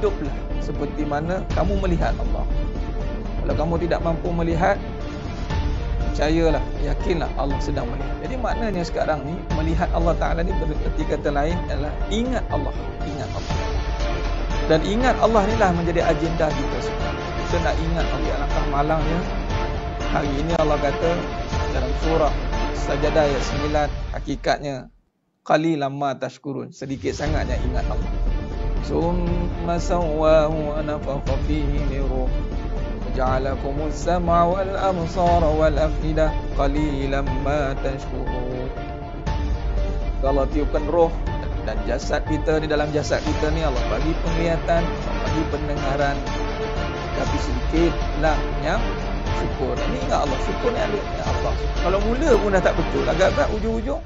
hiduplah seperti mana kamu melihat Allah. Kalau kamu tidak mampu melihat, percayalah, yakinlah Allah sedang melihat. Jadi maknanya sekarang ni melihat Allah Ta'ala ni berarti kata lain adalah ingat Allah. Ingat Allah. Dan ingat Allah ni lah menjadi agenda kita sekarang. Kita nak ingat Allah. Alangkah malangnya hari ini Allah kata dalam surah Sajadah ayat 9, hakikatnya qalilan ma tashkurun, sedikit sangatnya ingat Allah. Summa sawwahu wa nafakha fihi min ruh ja'alakumus sam'a wal absara wal af'idah qalilan ma tashkurun. Allah tiupkan roh dan jasad kita, di dalam jasad kita ni Allah bagi penglihatan, bagi pendengaran, tapi sedikitlah yang syukur. Ini ingat Allah, syukur ni ada Allah. Kalau mula pun dah tak betul, agak-agak ujung-ujung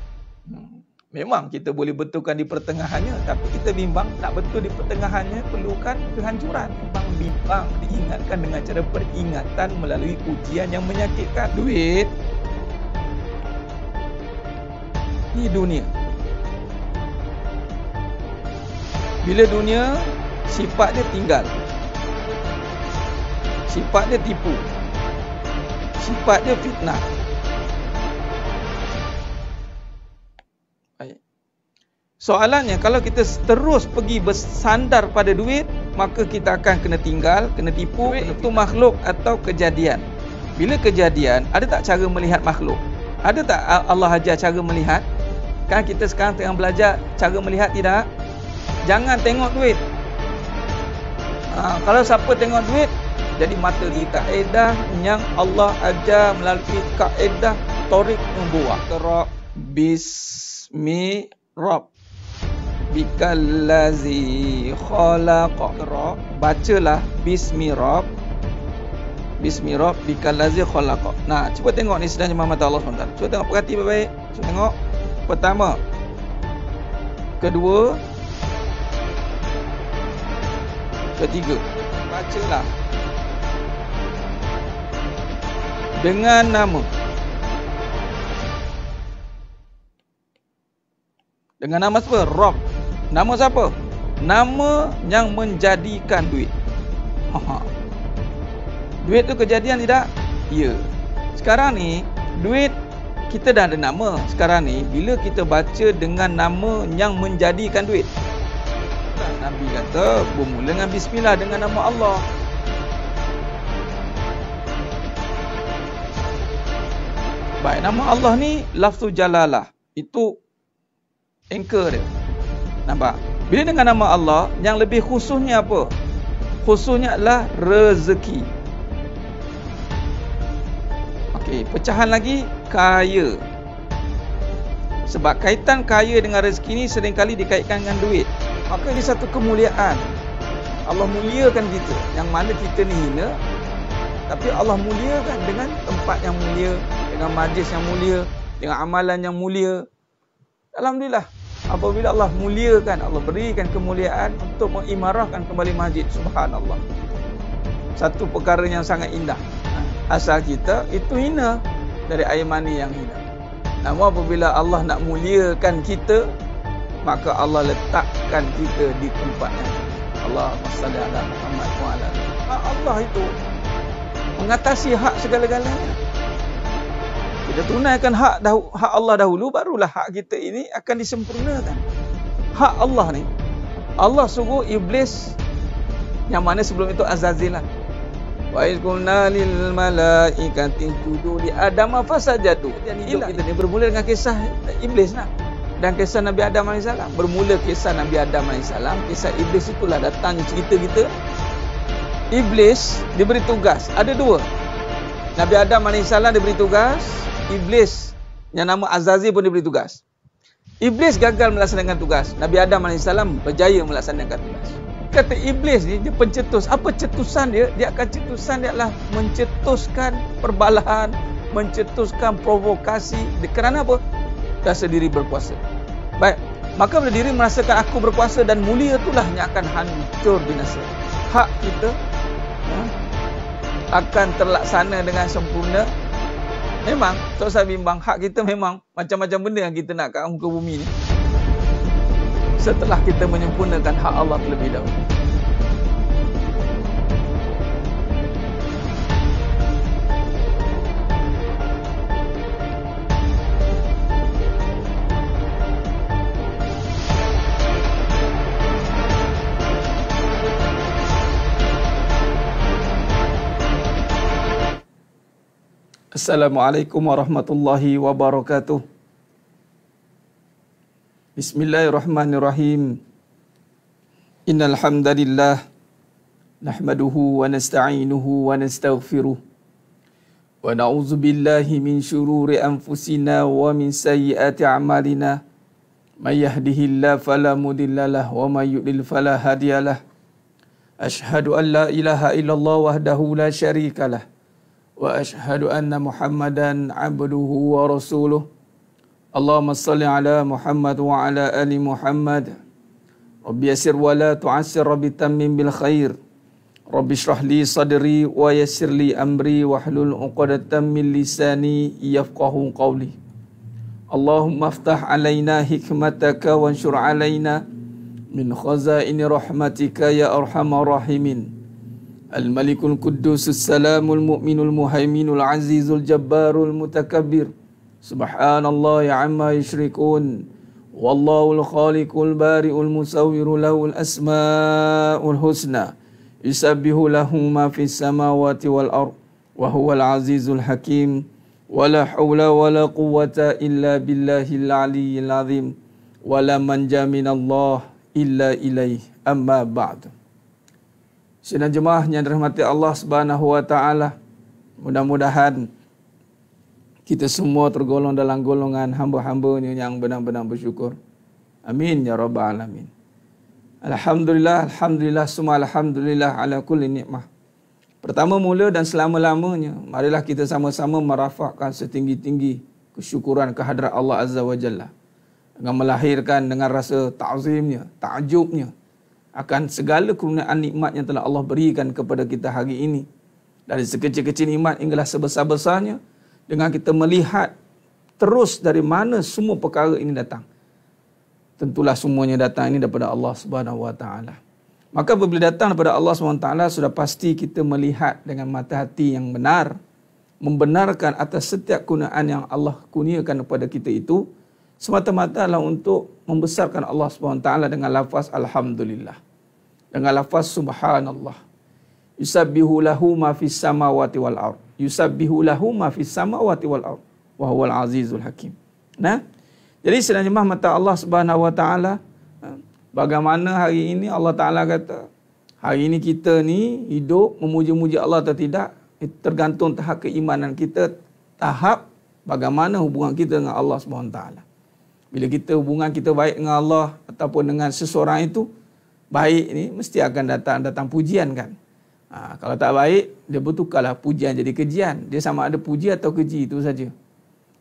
memang kita boleh betulkan di pertengahannya, tapi kita bimbang nak betul di pertengahannya perlukan kehancuran. Bimbang diingatkan dengan cara peringatan melalui ujian yang menyakitkan. Duit ni dunia. Bila dunia, sifat dia tinggal, sifat dia tipu, sifat dia fitnah. Soalannya, kalau kita terus pergi bersandar pada duit, maka kita akan kena tinggal, kena tipu. Itu makhluk atau kejadian. Bila kejadian, ada tak cara melihat makhluk? Ada tak Allah ajar cara melihat? Kan kita sekarang tengah belajar cara melihat, tidak? Jangan tengok duit. Kalau siapa tengok duit, jadi mata kita. Kaedah yang Allah ajar melalui kaedah Tariq Nubuwah. Qra bismi Rabb bikallazi khalaqa. Bacalah bismi Rabb, bismi Rabb bikallazi khalaqa. Nah, cuba tengok ni sedang jemaah mata Allah SWT. Cuba tengok, perhati baik-baik. Cuba tengok. Pertama, kedua, ketiga. Bacalah dengan nama. Dengan nama siapa? Rabb. Nama siapa? Nama yang menjadikan duit. Duit tu kejadian tidak? Ya. Sekarang ni, duit kita dah ada nama. Sekarang ni, bila kita baca dengan nama yang menjadikan duit, Nabi kata, bermula dengan bismillah, dengan nama Allah. Baik, nama Allah ni lafzul jalalah. Itu anchor dia. Nampak? Bila dengan nama Allah, yang lebih khususnya apa? Khususnya adalah rezeki. Okey, pecahan lagi, kaya. Sebab kaitan kaya dengan rezeki ni seringkali dikaitkan dengan duit. Maka ini satu kemuliaan. Allah muliakan kita. Yang mana kita ni hina, tapi Allah muliakan dengan tempat yang mulia, dengan majlis yang mulia, dengan amalan yang mulia. Alhamdulillah, apabila Allah muliakan, Allah berikan kemuliaan untuk mengimarahkan kembali masjid. Subhanallah. Satu perkara yang sangat indah. Asal kita itu hina, dari air mani yang hina. Namun apabila Allah nak muliakan kita, maka Allah letakkan kita di tempat yang Allahumma salli ala Muhammad wa ala Allah itu mengatasi hak segala-galanya. Kita tunaikan hak Allah dahulu, barulah hak kita ini akan disempurnakan. Hak Allah ni, Allah suruh iblis, yang mana sebelum itu Azazil lah. Wa iz qulna lil malaikati isjudu li Adam fasajadu. Dan hidup kita ni bermula dengan kisah iblis lah. Dan kisah Nabi Adam AS. Bermula kisah Nabi Adam AS, kisah iblis itulah datangnya cerita kita. Iblis diberi tugas, ada dua. Nabi Adam AS diberi tugas, iblis yang nama Azazil pun diberi tugas. Iblis gagal melaksanakan tugas, Nabi Adam AS berjaya melaksanakan tugas. Kata iblis ni, dia pencetus. Apa cetusan dia? Dia akan cetusan dia adalah mencetuskan perbalahan, mencetuskan provokasi. Kerana apa? Rasa diri berkuasa. Baik, maka bila diri merasakan aku berkuasa dan mulia, itulah yang akan hancur binasa. Hak kita akan terlaksana dengan sempurna. Memang, tak usah bimbang, hak kita memang macam-macam benda yang kita nak kat muka bumi ni, setelah kita menyempurnakan hak Allah terlebih dahulu. Assalamualaikum warahmatullahi wabarakatuh. Bismillahirrahmanirrahim. Innal hamdalillah nahmaduhu wa nasta'inuhu wa nastaghfiruh. Wa na'udzu billahi min syururi anfusina wa min sayyiati a'malina. May yahdihillahu fala mudhillalah wa may yudlil fala hadiyalah. Asyhadu an la ilaha illallah wahdahu la syarikalah. Wa asyhadu anna Muhammadan abduhu wa rasuluh. Allahumma salli ala Muhammad wa ala ali Muhammad. Rabbi yassir wa la tu'assir, Rabbi tammim bil khair. Rabbi shrah li sadri wa yassir li amri wahlul 'uqdatam min lisani yafqahu qawli. Allahumma aftah alaina hikmataka wanshur alaina min khazaini rahmatika ya arhamar rahimin. Al-Malikul Quddusus Salamul Mu'minul Muhaiminul Azizul Jabbarul Mutakabbir. Subhanallah ya amma yushrikun. Wallahul Khaliqul Bari'ul Musawwiru lahul asma'ul husna. Yusabbihu lahu ma fis samawati wal ard. Wa huwal azizul hakim. Wa la hawla wa la quwwata illa billahil aliyyil azim. Wa la manja minallah illa ilaih. Amma ba'du. Sidang jemaah yang dirahmati Allah Subhanahu wa taala, mudah-mudahan kita semua tergolong dalam golongan hamba-hambanya yang benar-benar bersyukur. Amin ya rabbal alamin. Alhamdulillah, alhamdulillah, summa alhamdulillah ala kulli nikmah. Pertama mula dan selama-lamanya, marilah kita sama-sama merafakkan setinggi-tinggi kesyukuran kehadrat Allah Azza wa Jalla dengan melahirkan dengan rasa ta'zimnya, ta'ajubnya akan segala kegunaan nikmat yang telah Allah berikan kepada kita hari ini. Dari sekecil-kecil nikmat hinggalah sebesar-besarnya, dengan kita melihat terus dari mana semua perkara ini datang. Tentulah semuanya datang ini daripada Allah Subhanahu wa taala. Maka apabila datang daripada Allah Subhanahu wa taala, sudah pasti kita melihat dengan mata hati yang benar, membenarkan atas setiap kegunaan yang Allah kurniakan kepada kita itu semata-mata adalah untuk membesarkan Allah Subhanahu wa taala dengan lafaz alhamdulillah, dengan lafaz subhanallah. Yusabbihu lahu ma fis samawati wal ard. Yusabbihu lahu ma fis samawati wal ard wa huwal azizul hakim. Nah, jadi sedang jemaah mata Allah Subhanahu wa taala, bagaimana hari ini Allah Taala kata, hari ini kita ni hidup memuji-muji Allah atau tidak, tergantung tahap keimanan kita, tahap bagaimana hubungan kita dengan Allah Subhanahu wa taala. Bila kita hubungan kita baik dengan Allah ataupun dengan seseorang itu baik ni, mesti akan datang pujian kan. Kalau tak baik, dia bertukarlah pujian jadi kejian. Dia sama ada puji atau keji, itu saja.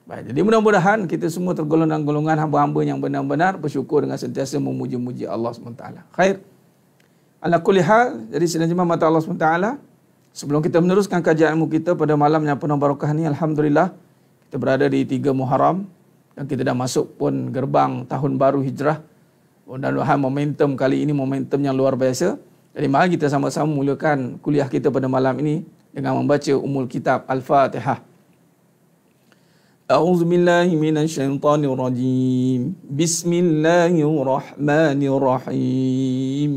Baik, jadi mudah-mudahan kita semua tergolong dalam golongan hamba-hamba yang benar-benar bersyukur dengan sentiasa memuji-muji Allah SWT. Khair. Ala kulli hal, jadi sedang jemaah mata Allah SWT, sebelum kita meneruskan kajian ilmu kita pada malam yang penuh barakah ni, alhamdulillah kita berada di 3 Muharram. Dan kita dah masuk pun gerbang tahun baru hijrah. Mudah-mudahan momentum kali ini momentum yang luar biasa. Jadi mari kita sama-sama mulakan kuliah kita pada malam ini dengan membaca Ummul Kitab Al-Fatihah. A'udzu billahi minasyaitonir rajim. Bismillahirrahmanirrahim.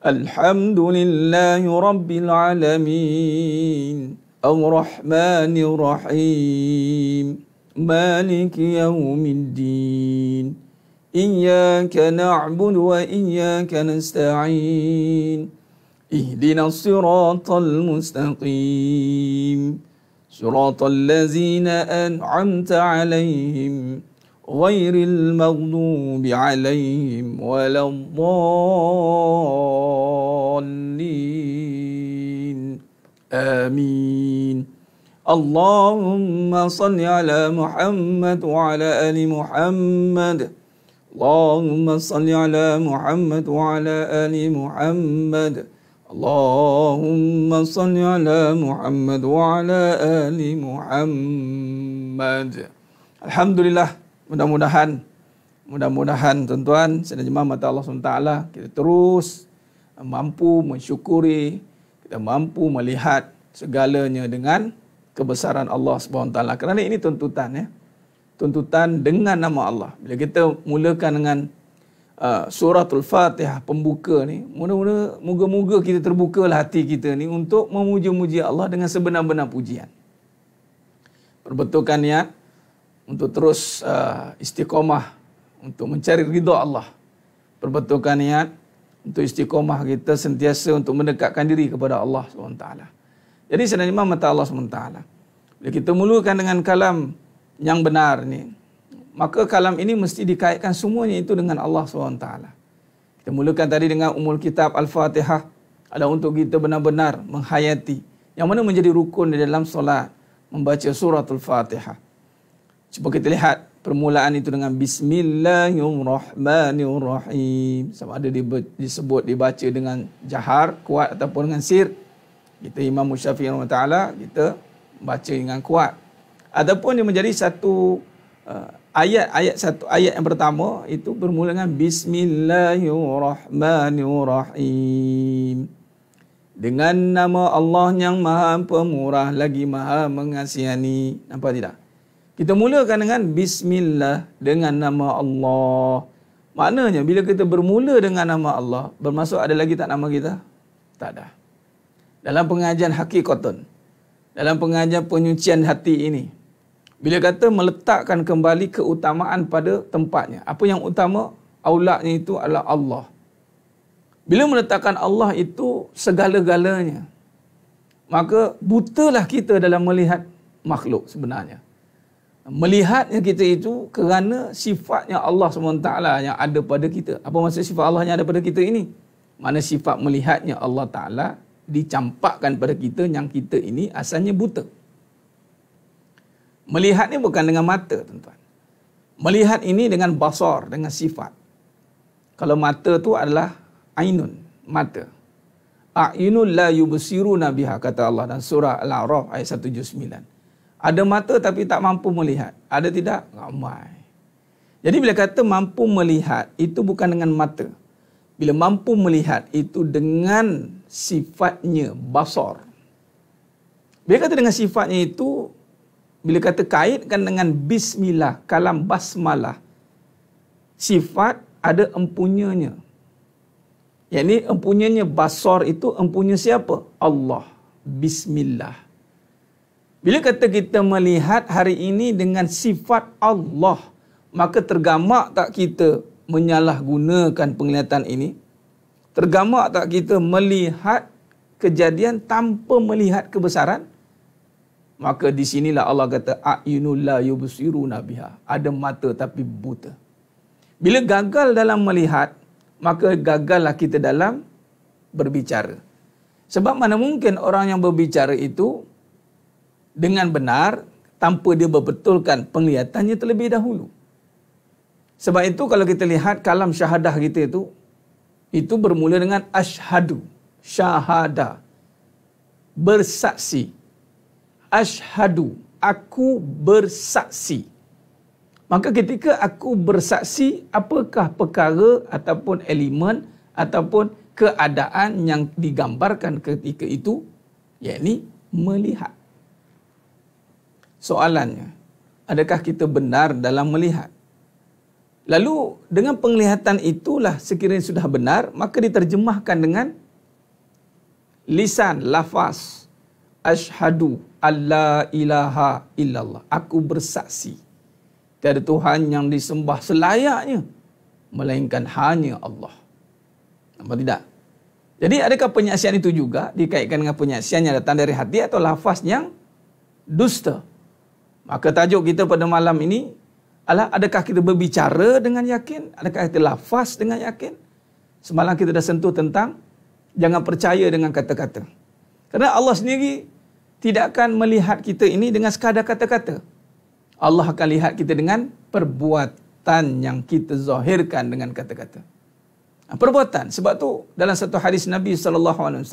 Alhamdulillahi rabbil alamin. Ar-Rahmanir Rahim. مالك يوم الدين إياك نعبد وإياك نستعين اهدنا الصراط المستقيم صراط الذين أنعمت عليهم غير المغضوب عليهم ولا الضالين آمين اللهم صل على محمد وعلى آل محمد اللهم صل على محمد وعلى آل محمد اللهم صل على محمد وعلى آل محمد. Alhamdulillah, mudah-mudahan tuan-tuan sedang jemaah mata Allah SWT, kita terus mampu mensyukuri, kita mampu melihat segalanya dengan kebesaran Allah SWT. Kerana ini tuntutan ya. Tuntutan dengan nama Allah. Bila kita mulakan dengan suratul Fatihah pembuka ni, moga-moga kita terbukalah hati kita ni untuk memuji-muji Allah dengan sebenar-benar pujian. Perbetulkan niat untuk terus istiqomah untuk mencari ridha Allah. Perbetulkan niat untuk istiqomah kita sentiasa untuk mendekatkan diri kepada Allah SWT. Jadi sebenarnya mata Allah SWT. Bila kita mulakan dengan kalam yang benar ni, maka kalam ini mesti dikaitkan semuanya itu dengan Allah SWT. Kita mulakan tadi dengan umul kitab Al-Fatihah, adalah untuk kita benar-benar menghayati yang mana menjadi rukun di dalam solat, membaca suratul Fatihah. Cuba kita lihat permulaan itu dengan Bismillahirrahmanirrahim. Sama ada disebut dibaca dengan jahar, kuat ataupun dengan sir. Kita Imam Syafi'i rahimahullah, kita baca dengan kuat. Ataupun dia menjadi satu ayat yang pertama itu bermula dengan Bismillahirrahmanirrahim. Dengan nama Allah yang Maha Pemurah lagi Maha Mengasihani. Nampak tidak? Kita mulakan dengan Bismillah, dengan nama Allah. Maknanya bila kita bermula dengan nama Allah, bermaksud ada lagi tak nama kita? Tak ada. Dalam pengajian hakikatun, dalam pengajian penyucian hati ini, bila kata meletakkan kembali keutamaan pada tempatnya. Apa yang utama? Aulaknya itu adalah Allah. Bila meletakkan Allah itu segala-galanya, maka butalah kita dalam melihat makhluk sebenarnya. Melihatnya kita itu kerana sifatnya Allah SWT yang ada pada kita. Apa maksud sifat Allah yang ada pada kita ini? Mana sifat melihatnya Allah Ta'ala dicampakkan pada kita yang kita ini asalnya buta. Melihat ni bukan dengan mata, tuan-tuan. Melihat ini dengan basar, dengan sifat. Kalau mata tu adalah ainun, mata. A'yunul la yubsiruna biha, kata Allah dalam surah Al-A'raf ayat 179. Ada mata tapi tak mampu melihat. Ada tidak? Ramai. Jadi bila kata mampu melihat, itu bukan dengan mata. Bila mampu melihat, itu dengan sifatnya, basar. Bila kata dengan sifatnya itu, bila kata kaitkan dengan bismillah, kalam basmalah, sifat ada empunyanya. Yang ini empunyanya basar itu empunya siapa? Allah. Bismillah. Bila kata kita melihat hari ini dengan sifat Allah, maka tergamak tak kita menyalahgunakan penglihatan ini? Tergamak tak kita melihat kejadian tanpa melihat kebesaran? Maka di sinilah Allah kata a'yunul la yubsiruna biha. Ada mata tapi buta. Bila gagal dalam melihat, maka gagallah kita dalam berbicara. Sebab mana mungkin orang yang berbicara itu dengan benar tanpa dia berbetulkan penglihatannya terlebih dahulu. Sebab itu kalau kita lihat kalam syahadah kita itu bermula dengan asyhadu, syahadah, bersaksi. Asyhadu, aku bersaksi. Maka ketika aku bersaksi, apakah perkara ataupun elemen ataupun keadaan yang digambarkan ketika itu? Yakni melihat. Soalannya, adakah kita benar dalam melihat? Lalu dengan penglihatan itulah sekiranya sudah benar, maka diterjemahkan dengan lisan, lafaz. Asyhadu alla ilaha illallah. Aku bersaksi tiada Tuhan yang disembah selayaknya melainkan hanya Allah. Nampak tidak? Jadi adakah penyaksian itu juga dikaitkan dengan penyaksian yang datang dari hati atau lafaz yang dusta? Maka tajuk kita pada malam ini adalah adakah kita berbicara dengan yakin? Adakah kita lafaz dengan yakin? Semalam kita dah sentuh tentang jangan percaya dengan kata-kata. Kerana Allah sendiri tidak akan melihat kita ini dengan sekadar kata-kata. Allah akan lihat kita dengan perbuatan yang kita zahirkan dengan kata-kata. Perbuatan. Sebab tu dalam satu hadis Nabi SAW,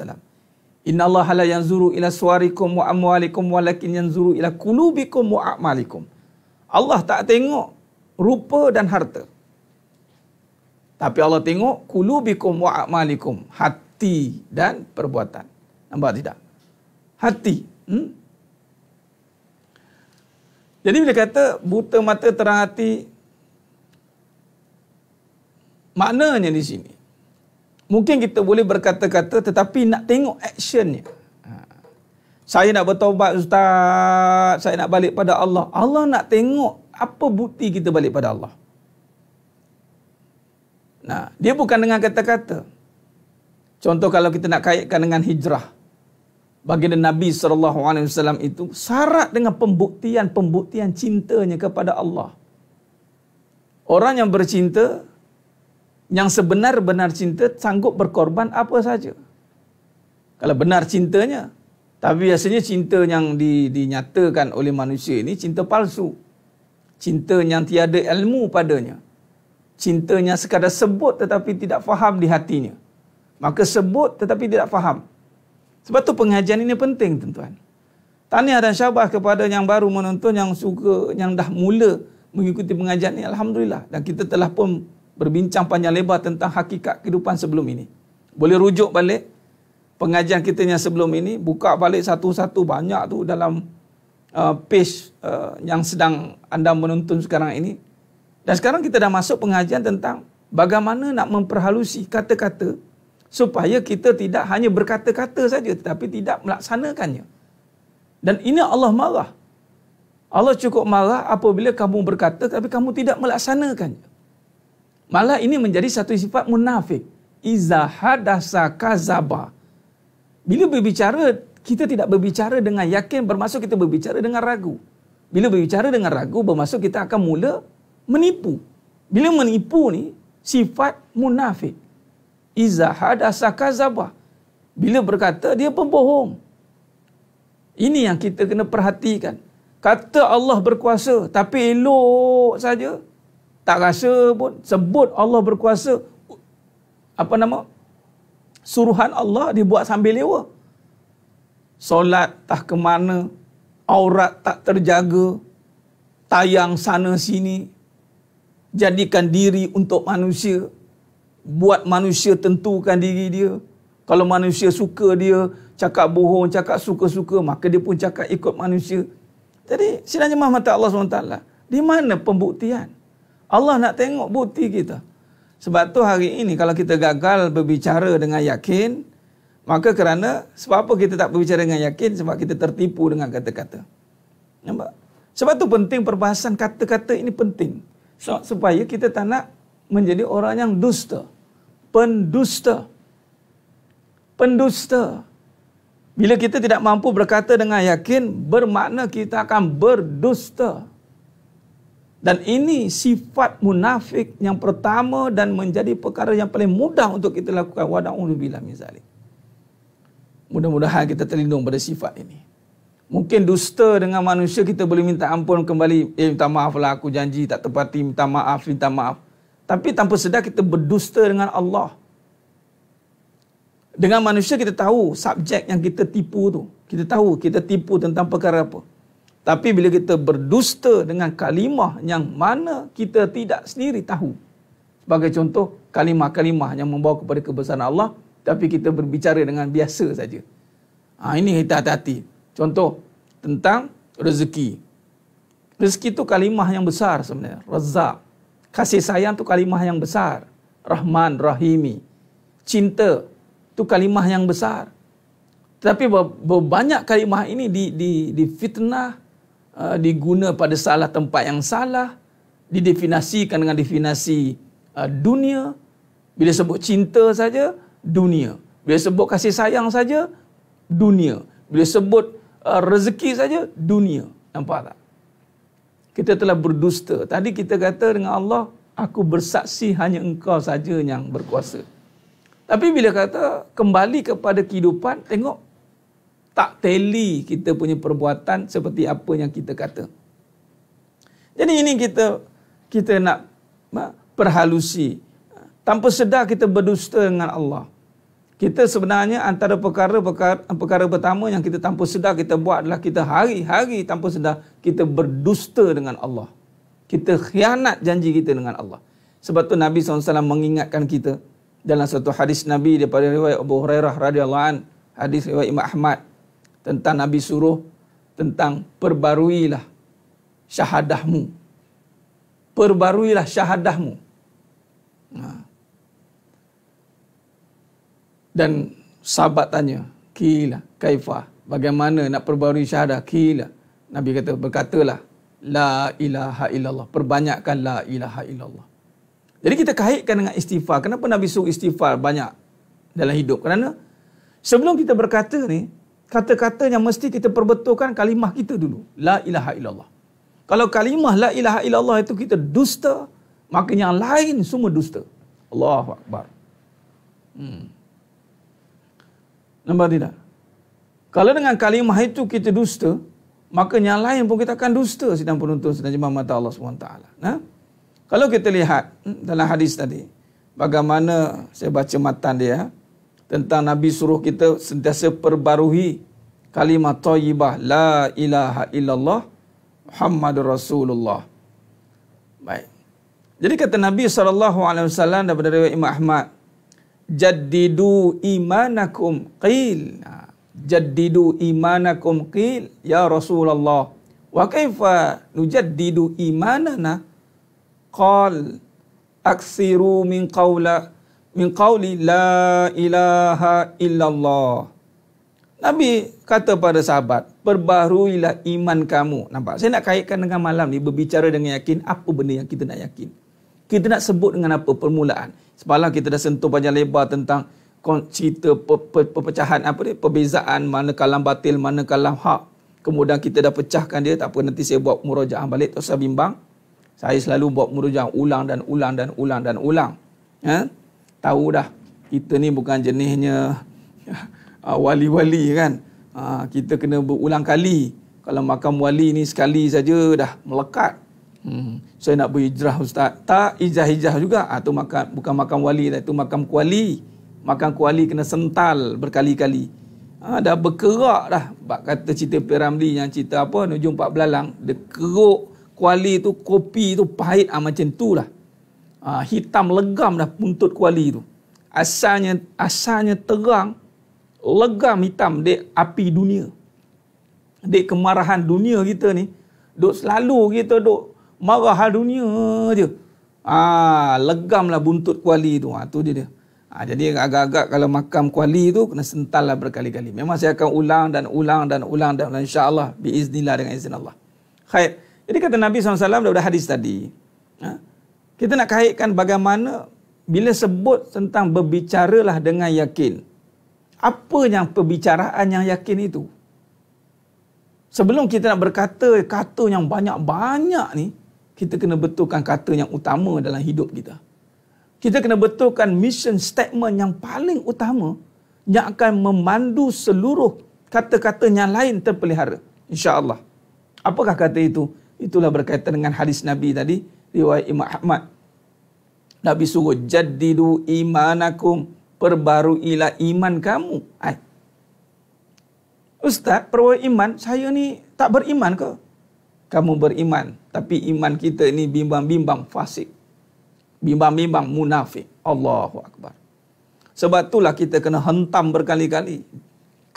Inna Allah la yanzuru ila suwarikum wa amwalikum walakin yanzuru ila qulubikum wa a'malikum. Allah tak tengok rupa dan harta. Tapi Allah tengok qulubikum wa a'malikum, hati dan perbuatan. Nampak tidak? Hati. Jadi bila kata buta mata terang hati, maknanya di sini, mungkin kita boleh berkata-kata tetapi nak tengok actionnya. Saya nak bertaubat Ustaz, saya nak balik pada Allah. Allah nak tengok apa bukti kita balik pada Allah. Nah, dia bukan dengan kata-kata. Contoh kalau kita nak kaitkan dengan hijrah. Baginda Nabi SAW itu syarat dengan pembuktian cintanya kepada Allah. Orang yang bercinta, yang sebenar-benar cinta, sanggup berkorban apa saja. Kalau benar cintanya. Tapi biasanya cinta yang dinyatakan oleh manusia ini cinta palsu. Cinta yang tiada ilmu padanya. Cintanya sekadar sebut tetapi tidak faham di hatinya. Maka sebut tetapi tidak faham. Sebab tu pengajian ini penting, tuan-tuan. Tahniah dan syabas kepada yang baru menonton, yang suka, yang dah mula mengikuti pengajian ini. Alhamdulillah. Dan kita telah pun berbincang panjang lebar tentang hakikat kehidupan sebelum ini. Boleh rujuk balik pengajian kita yang sebelum ini, buka balik satu-satu, banyak tu dalam page yang sedang anda menonton sekarang ini. Dan sekarang kita dah masuk pengajian tentang bagaimana nak memperhalusi kata-kata supaya kita tidak hanya berkata-kata saja tetapi tidak melaksanakannya. Dan ini Allah marah. Allah cukup marah apabila kamu berkata tapi kamu tidak melaksanakannya. Malah ini menjadi satu sifat munafik. Iza hadasa kazaba. Bila berbicara, kita tidak berbicara dengan yakin, bermaksud kita berbicara dengan ragu. Bila berbicara dengan ragu, bermaksud kita akan mula menipu. Bila menipu ni, sifat munafik. Iza hadasa kazaba. Bila berkata, dia pembohong. Ini yang kita kena perhatikan. Kata Allah berkuasa, tapi elok saja. Tak rasa pun, sebut Allah berkuasa. Suruhan Allah dibuat sambil lewa. Solat tak ke mana, aurat tak terjaga, tayang sana sini, jadikan diri untuk manusia, buat manusia tentukan diri dia. Kalau manusia suka dia cakap bohong, cakap suka-suka, maka dia pun cakap ikut manusia. Jadi sidang jemaah mata Allah SWT, di mana pembuktian? Allah nak tengok bukti kita. Sebab tu hari ini kalau kita gagal berbicara dengan yakin, maka sebab apa kita tak berbicara dengan yakin? Sebab kita tertipu dengan kata-kata. Nampak? Sebab tu penting perbahasan kata-kata ini penting. Supaya kita tak nak menjadi orang yang dusta. Pendusta. Pendusta. Bila kita tidak mampu berkata dengan yakin, bermakna kita akan berdusta. Dan ini sifat munafik yang pertama dan menjadi perkara yang paling mudah untuk kita lakukan. Wa na'udzubillah min zalik. Mudah-mudahan kita terlindung pada sifat ini. Mungkin dusta dengan manusia kita boleh minta ampun kembali. Minta maaf lah, aku janji tak tepati, minta maaf. Tapi tanpa sedar kita berdusta dengan Allah. Dengan manusia kita tahu subjek yang kita tipu tu. Kita tahu kita tipu tentang perkara apa. Tapi bila kita berdusta dengan kalimah yang mana kita tidak sendiri tahu. Sebagai contoh, kalimah-kalimah yang membawa kepada kebesaran Allah, tapi kita berbicara dengan biasa saja. Ini kita hati-hati. Contoh, tentang rezeki. Rezeki itu kalimah yang besar sebenarnya. Razzaq. Kasih sayang itu kalimah yang besar. Rahman, Rahimi. Cinta itu kalimah yang besar. Tetapi banyak kalimah ini difitnah, diguna pada salah tempat yang salah, didefinisikan dengan definisi dunia. Bila sebut cinta saja, dunia. Bila sebut kasih sayang saja, dunia. Bila sebut rezeki saja, dunia. Nampak tak? Kita telah berdusta. Tadi kita kata dengan Allah, aku bersaksi hanya engkau saja yang berkuasa. Tapi bila kata kembali kepada kehidupan, tengok tak teli kita punya perbuatan seperti apa yang kita kata. Jadi ini kita nak perhalusi. Tanpa sedar kita berdusta dengan Allah. Kita sebenarnya antara perkara pertama yang kita tanpa sedar kita buat adalah kita hari-hari tanpa sedar kita berdusta dengan Allah. Kita khianat janji kita dengan Allah. Sebab tu Nabi SAW mengingatkan kita dalam satu hadis Nabi daripada riwayat Abu Hurairah radhiyallahu an, hadis riwayat Imam Ahmad, tentang Nabi suruh tentang perbaruilah syahadahmu. Perbaruilah syahadahmu. Dan sahabat tanya, kila, kaifah, bagaimana nak perbarui syahadah? Qila, Nabi kata, berkatalah la ilaha illallah, perbanyakkan la ilaha illallah. Jadi kita kaitkan dengan istighfar. Kenapa Nabi suruh istighfar banyak dalam hidup? Kerana sebelum kita berkata ni, kata-katanya mesti kita perbetulkan kalimah kita dulu, la ilaha illallah. Kalau kalimah la ilaha illallah itu kita dusta, maka yang lain semua dusta. Allahu Akbar. Nampak tidak? Kalau dengan kalimah itu kita dusta, maka yang lain pun kita akan dusta sedang penuntun sedang jemaah mata Allah SWT. Nah, kalau kita lihat dalam hadis tadi, bagaimana saya baca matan dia, tentang Nabi suruh kita sentiasa perbarui kalimah thayyibah la ilaha illallah Muhammadur Rasulullah. Baik. Jadi kata Nabi SAW daripada riwayat Imam Ahmad, jaddidu imanakum qil. Jaddidu imanakum qil ya Rasulullah. Wa kaifa nujaddidu imanana? Qal aksiru min qawli la ilaha illallah. Nabi kata pada sahabat, perbaharuilah iman kamu. Nampak? Saya nak kaitkan dengan malam ni, berbicara dengan yakin apa benda yang kita nak yakin. Kita nak sebut dengan apa permulaan. Semalam kita dah sentuh panjang lebar tentang cerita perpecahan apa dia, perbezaan mana kalam batil, mana kalam hak. Kemudian kita dah pecahkan dia, tak apa, nanti saya buat murajaah balik, tak usah bimbang. Saya selalu buat murajaah ulang dan ulang dan ulang dan ulang. Tahu dah, kita ni bukan jenisnya wali-wali kan. Kita kena berulang kali. Kalau makam wali ni sekali saja dah melekat. Saya nak berhijrah ustaz. Tak, hijrah juga. Tu bukan makam wali, itu makam kuali. Makam kuali kena sental berkali-kali. Dah berkerak dah. Bak kata cerita Piramli yang cerita apa, Nujum 4 Belalang. Dia keruk kuali tu, kopi tu pahit macam tu lah. Hitam legam dah buntut kuali tu. Asalnya terang, legam hitam. Dek api dunia. Dek kemarahan dunia kita ni. Duk selalu kita duk marah hal dunia je. Legamlah buntut kuali tu. Tu dia. Jadi agak-agak kalau makam kuali tu kena sental lah berkali-kali. Memang saya akan ulang dan ulang dan ulang dan insya-Allah biiznillah dengan izin Allah. Khair. Jadi kata Nabi SAW daripada hadis tadi, kita nak kaitkan bagaimana bila sebut tentang berbicaralah dengan yakin. Apa yang perbicaraan yang yakin itu? Sebelum kita nak berkata kata yang banyak-banyak ni, kita kena betulkan kata yang utama dalam hidup kita. Kita kena betulkan mission statement yang paling utama yang akan memandu seluruh kata-kata yang lain terpelihara. InsyaAllah. Apakah kata itu? Itulah berkaitan dengan hadis Nabi tadi, riwayat Imam Ahmad. Nabi suruh jaddidu imanakum, perbaruilah iman kamu. Ustaz, perwai iman, saya ni tak beriman ke? Kamu beriman, tapi iman kita ni bimbang-bimbang fasik. Bimbang-bimbang munafik. Allahu Akbar. Sebab itulah kita kena hentam berkali-kali.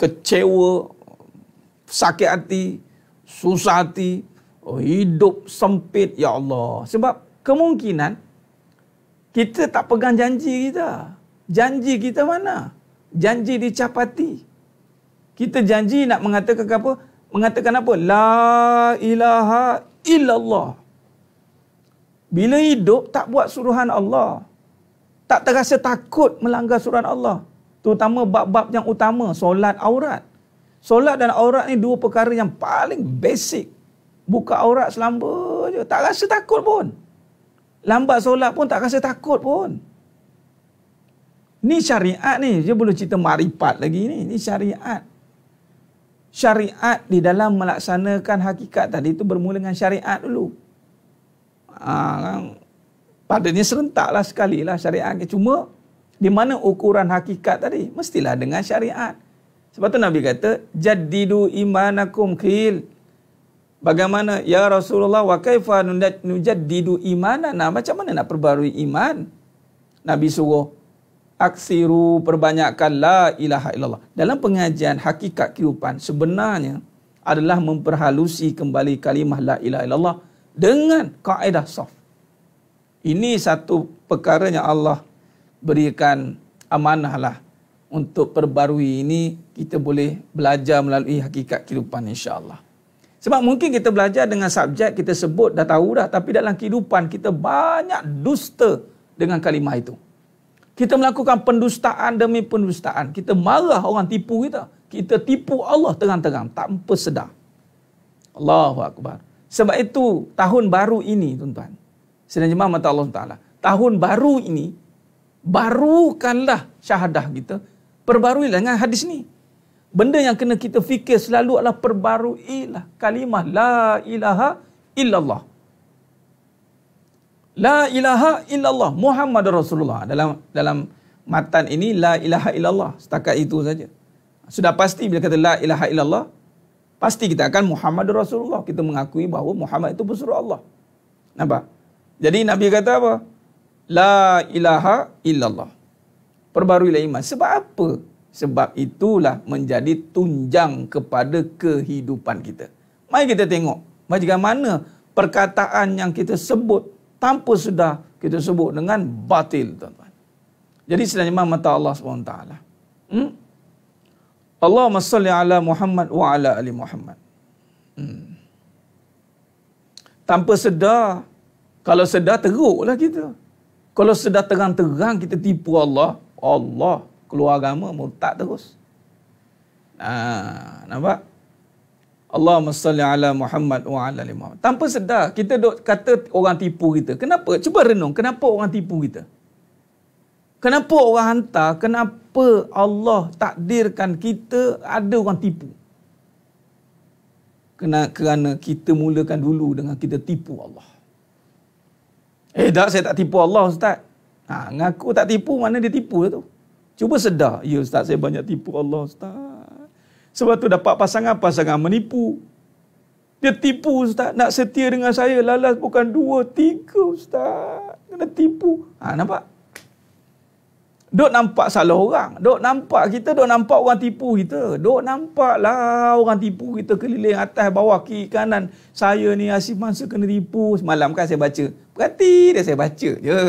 Kecewa, sakit hati, susah hati, hidup sempit, ya Allah. Sebab kemungkinan kita tak pegang janji kita. Janji kita mana? Janji dicapati. Kita janji nak mengatakan apa? Mengatakan apa? La ilaha illallah. Bila hidup tak buat suruhan Allah. Tak terasa takut melanggar suruhan Allah. Terutama bab-bab yang utama, solat aurat. Solat dan aurat ni dua perkara yang paling basic. Buka aurat selamba je, tak rasa takut pun. Lambat solat pun tak rasa takut pun. Ni syariat ni, dia belum cerita makrifat lagi ni. Ni syariat. Syariat di dalam melaksanakan hakikat tadi itu bermula dengan syariat dulu. Padanya serentaklah sekali lah syariat. Cuma di mana ukuran hakikat tadi? Mestilah dengan syariat. Sebab tu Nabi kata, jaddidu imanakum qil. Bagaimana ya Rasulullah, wa kaifa nujaddidu imanana? Macam mana nak perbarui iman? Nabi suruh aksiru, perbanyakkan la ilaha illallah. Dalam pengajian hakikat kehidupan sebenarnya adalah memperhalusi kembali kalimah la ilaha illallah dengan kaedah saf. Ini satu perkara yang Allah berikan amanah lah untuk perbarui ini kita boleh belajar melalui hakikat kehidupan, insya-Allah. Sebab mungkin kita belajar dengan subjek kita sebut dah tahu dah, tapi dalam kehidupan kita banyak dusta dengan kalimah itu. Kita melakukan pendustaan demi pendustaan. Kita marah orang tipu kita. Kita tipu Allah terang-terang tanpa sedar. Allahu Akbar. Sebab itu tahun baru ini, tuan-tuan, sedang jemaah mata Allah Ta'ala, tahun baru ini barukanlah syahadah kita. Perbaruilah dengan hadis ni. Benda yang kena kita fikir selalu adalah perbaruilah kalimah la ilaha illallah. La ilaha illallah Muhammad Rasulullah. Dalam matan ini la ilaha illallah. Setakat itu saja. Sudah pasti bila kata la ilaha illallah, pasti kita akan Muhammad Rasulullah. Kita mengakui bahawa Muhammad itu pesuruh Allah. Nampak? Jadi Nabi kata apa? La ilaha illallah. Perbaruilah iman. Sebab apa? Sebab itulah menjadi tunjang kepada kehidupan kita. Mari kita tengok bagaimana perkataan yang kita sebut tanpa sedar kita sebut dengan batil, tuan-tuan. Jadi sedang mata Allah SWT. Allahumma salli ala Muhammad wa ala ali Muhammad. Tanpa sedar, kalau sedar teruklah kita. Kalau sedar terang-terang kita tipu Allah, keluar agama, murtad terus. Nampak? Allahumma salli ala Muhammad wa ala ali Muhammad. Tanpa sedar, kita duk kata orang tipu kita. Kenapa? Cuba renung, kenapa orang tipu kita? Kenapa orang hantar? Kenapa Allah takdirkan kita ada orang tipu? Kerana kita mulakan dulu dengan kita tipu Allah. Tak, saya tak tipu Allah, Ustaz. Ngaku tak tipu, mana dia tipu tu? Cuba sedar. Ya Ustaz, saya banyak tipu Allah, Ustaz. Sebab tu dapat pasangan menipu. Dia tipu, Ustaz. Nak setia dengan saya, lalas bukan 2, 3, Ustaz. Kena tipu. Nampak? Duk nampak salah orang. Duk nampak kita, duk nampak orang tipu kita. Duk nampaklah orang tipu kita keliling atas, bawah, kiri, kanan. Saya ni asyik masa kena tipu. Semalam kan saya baca. Perhati dia, saya baca je.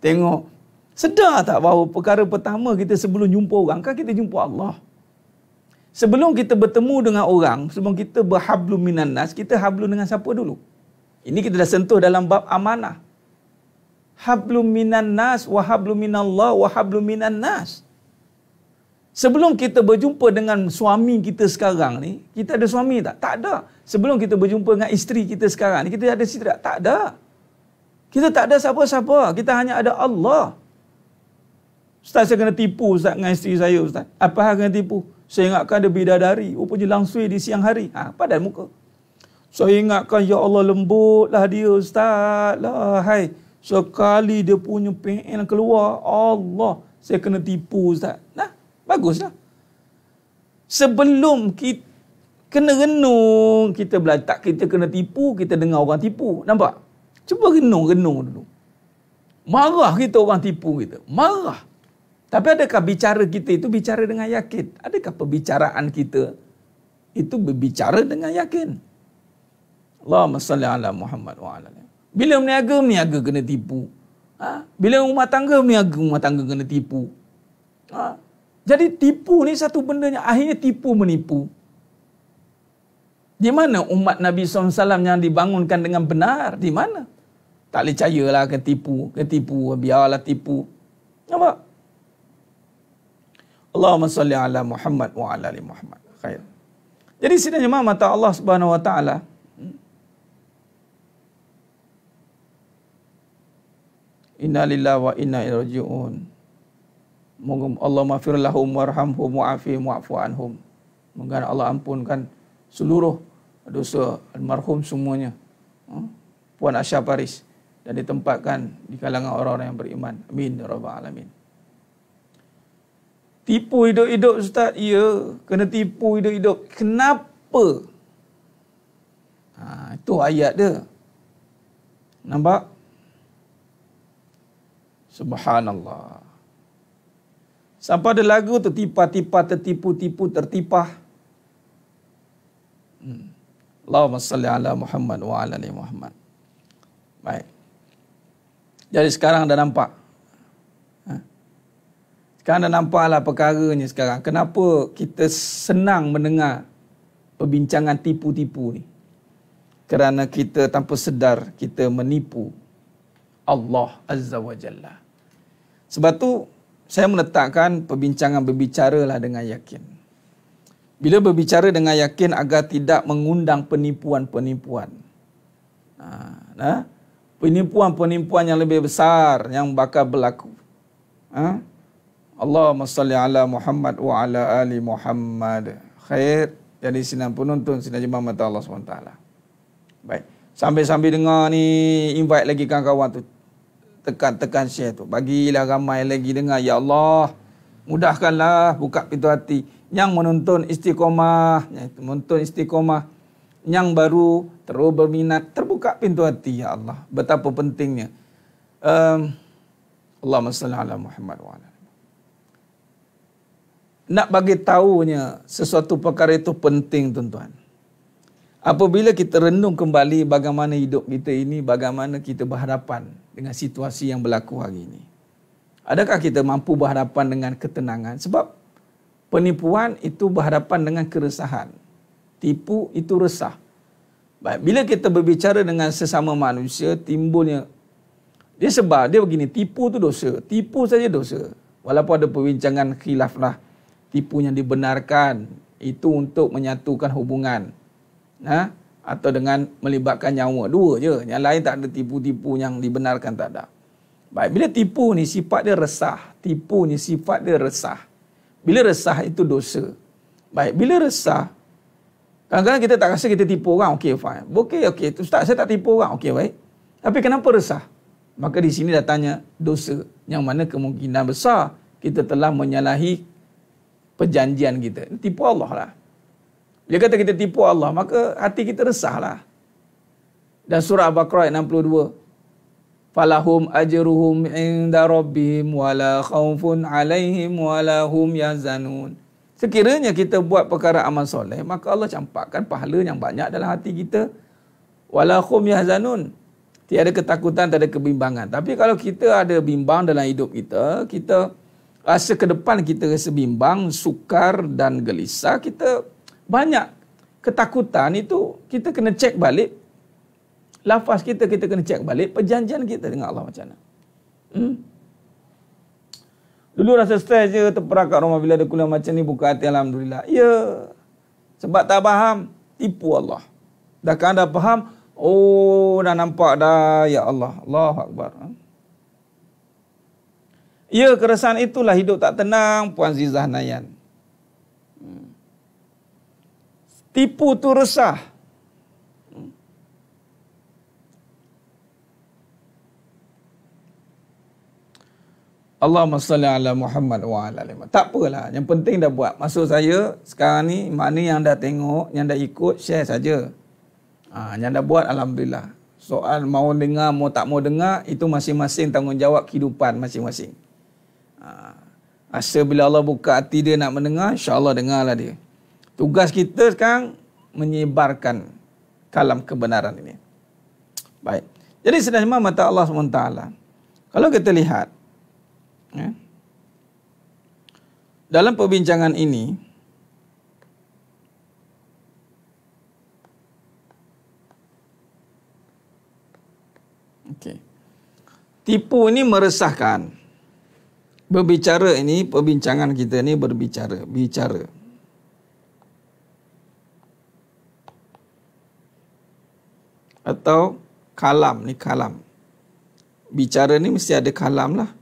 Tengok. Sedar tak bahawa perkara pertama kita sebelum jumpa orang, kan kita jumpa Allah. Sebelum kita bertemu dengan orang, sebelum kita berhablum minan nas, kita hablum dengan siapa dulu? Ini kita dah sentuh dalam bab amanah. Hablum minan nas wa hablum minallah wa hablum minan nas. Sebelum kita berjumpa dengan suami kita sekarang ni, kita ada suami tak? Tak ada. Sebelum kita berjumpa dengan isteri kita sekarang ni, kita ada isteri tak? Tak ada. Kita tak ada siapa-siapa. Kita hanya ada Allah. Ustaz, saya kena tipu, Ustaz, dengan isteri saya, Ustaz. Apa hal kena tipu? Saya ingatkan dia bidadari. Rupanya langsui di siang hari. Padan muka. Saya ingatkan, ya Allah, lembutlah dia, Ustaz. Hai. Sekali dia punya PN keluar, Allah, saya kena tipu, Ustaz. Baguslah. Sebelum kita kena renung, kita belajar. Tak, kita kena tipu, kita dengar orang tipu. Nampak? Cuba renung dulu. Marah kita orang tipu kita. Marah. Tapi adakah bicara kita itu bicara dengan yakin? Adakah perbicaraan kita itu berbicara dengan yakin? Allahumma salli ala Muhammad wa ala alihi. Bila meniaga kena tipu. Bila rumah tangga kena tipu. Jadi tipu ni satu benda yang akhirnya tipu menipu. Di mana umat Nabi SAW yang dibangunkan dengan benar? Di mana? Tak boleh percayalah ke tipu, biarlah tipu. Nampak? Allahumma salli ala Muhammad wa ala ali Muhammad. Khair. Jadi sidang jemaah mata Allah Subhanahu wa taala, inna lillahi wa inna ilaihi raji'un. Moga Allah maghfir lahum warhamhum wa'afihim wa'fu anhum. Moga Allah ampunkan seluruh dosa almarhum semuanya. Puan Asha Paris, dan ditempatkan di kalangan orang-orang yang beriman. Amin ya rabbal alamin. Tipu hidup-hidup, Ustaz. Ya, kena tipu hidup-hidup. Kenapa? Itu ayat dia. Nampak? Subhanallah. Sampai ada lagu tu, tipa-tipa, tertipu-tipu, tertipah. Allahumma salli ala Muhammad wa ala ali Muhammad. Baik. Jadi sekarang dah nampak. Sekarang dah nampaklah perkaranya sekarang. Kenapa kita senang mendengar perbincangan tipu-tipu ni? Kerana kita tanpa sedar kita menipu Allah Azza wa Jalla. Sebab tu saya meletakkan perbincangan berbicaralah dengan yakin. Bila berbicara dengan yakin agar tidak mengundang penipuan-penipuan. Penipuan-penipuan yang lebih besar yang bakal berlaku. Allahumma salli ala Muhammad wa ala ali Muhammad. Khair. Jadi sinan penonton, sinan jemaah mata Allah SWT. Baik. Sambil-sambil dengar ni, invite lagi kawan-kawan tu. Tekan share tu. Bagilah ramai lagi dengar. Ya Allah, mudahkanlah buka pintu hati. Yang menonton istiqomah, yang baru terus berminat, terbuka pintu hati, ya Allah. Betapa pentingnya. Allahumma salli ala Muhammad wa ala. Nak bagi tahunya sesuatu perkara itu penting, tuan-tuan. Apabila kita renung kembali bagaimana hidup kita ini, bagaimana kita berhadapan dengan situasi yang berlaku hari ini. Adakah kita mampu berhadapan dengan ketenangan? Sebab penipuan itu berhadapan dengan keresahan. Tipu itu resah. Baik, bila kita berbicara dengan sesama manusia, timbulnya dia sebab dia begini, tipu tu dosa. Tipu saja dosa. Walaupun ada perbincangan khilaf lah. Tipu yang dibenarkan itu untuk menyatukan hubungan. Atau dengan melibatkan nyawa. Dua je. Yang lain tak ada tipu-tipu yang dibenarkan, tak ada. Baik, bila tipu ni sifat dia resah. Tipu ni sifat dia resah. Bila resah itu dosa. Baik, bila resah, kadang-kadang kita tak rasa kita tipu orang. Okey, fine. Okey. Ustaz, saya tak tipu orang. Okey, baik. Tapi kenapa resah? Maka di sini datanya dosa. Yang mana kemungkinan besar kita telah menyalahi perjanjian kita. Tipu Allah lah. Bila kata kita tipu Allah, maka hati kita resah lah. Dan surah Al-Baqarah ayat 62. Falahum ajruhum inda rabbihim wala khaufun alaihim wala hum yahzanun. Sekiranya kita buat perkara amal soleh, maka Allah campakkan pahala yang banyak dalam hati kita. Wala hum yahzanun. Tiada ketakutan, tiada kebimbangan. Tapi kalau kita ada bimbang dalam hidup kita, kita rasa ke depan kita rasa bimbang, sukar dan gelisah, kita banyak ketakutan, itu kita kena cek balik lafaz kita kena cek balik perjanjian kita dengan Allah macam mana. Dulu rasa stres je, terperangkap rumah bila ada kuliah macam ni, buka hati, alhamdulillah. Ya, sebab tak faham, tipu Allah. Dah kan dah faham, dah nampak dah, ya Allah, Allahu Akbar. Ya, keresahan itulah hidup tak tenang, Puan Zizah Nayan. Tipu tu resah. Allahumma salli ala Muhammad wa ala alihi. Tak apalah, yang penting dah buat. Maksud saya sekarang ni, mana yang dah tengok, yang dah ikut, share saja. Yang dah buat, alhamdulillah. Soal mau dengar, mau tak mau dengar, itu masing-masing tanggungjawab kehidupan masing-masing. Asa bila Allah buka hati dia nak mendengar, insya-Allah dengarlah dia. Tugas kita sekarang menyebarkan kalam kebenaran ini. Baik. Jadi sebenarnya mata Allah SWT. Kalau kita lihat dalam perbincangan ini, tipu ini meresahkan. Berbicara ini, perbincangan kita ini bicara. Atau kalam ni, kalam. Bicara ni mesti ada kalam lah.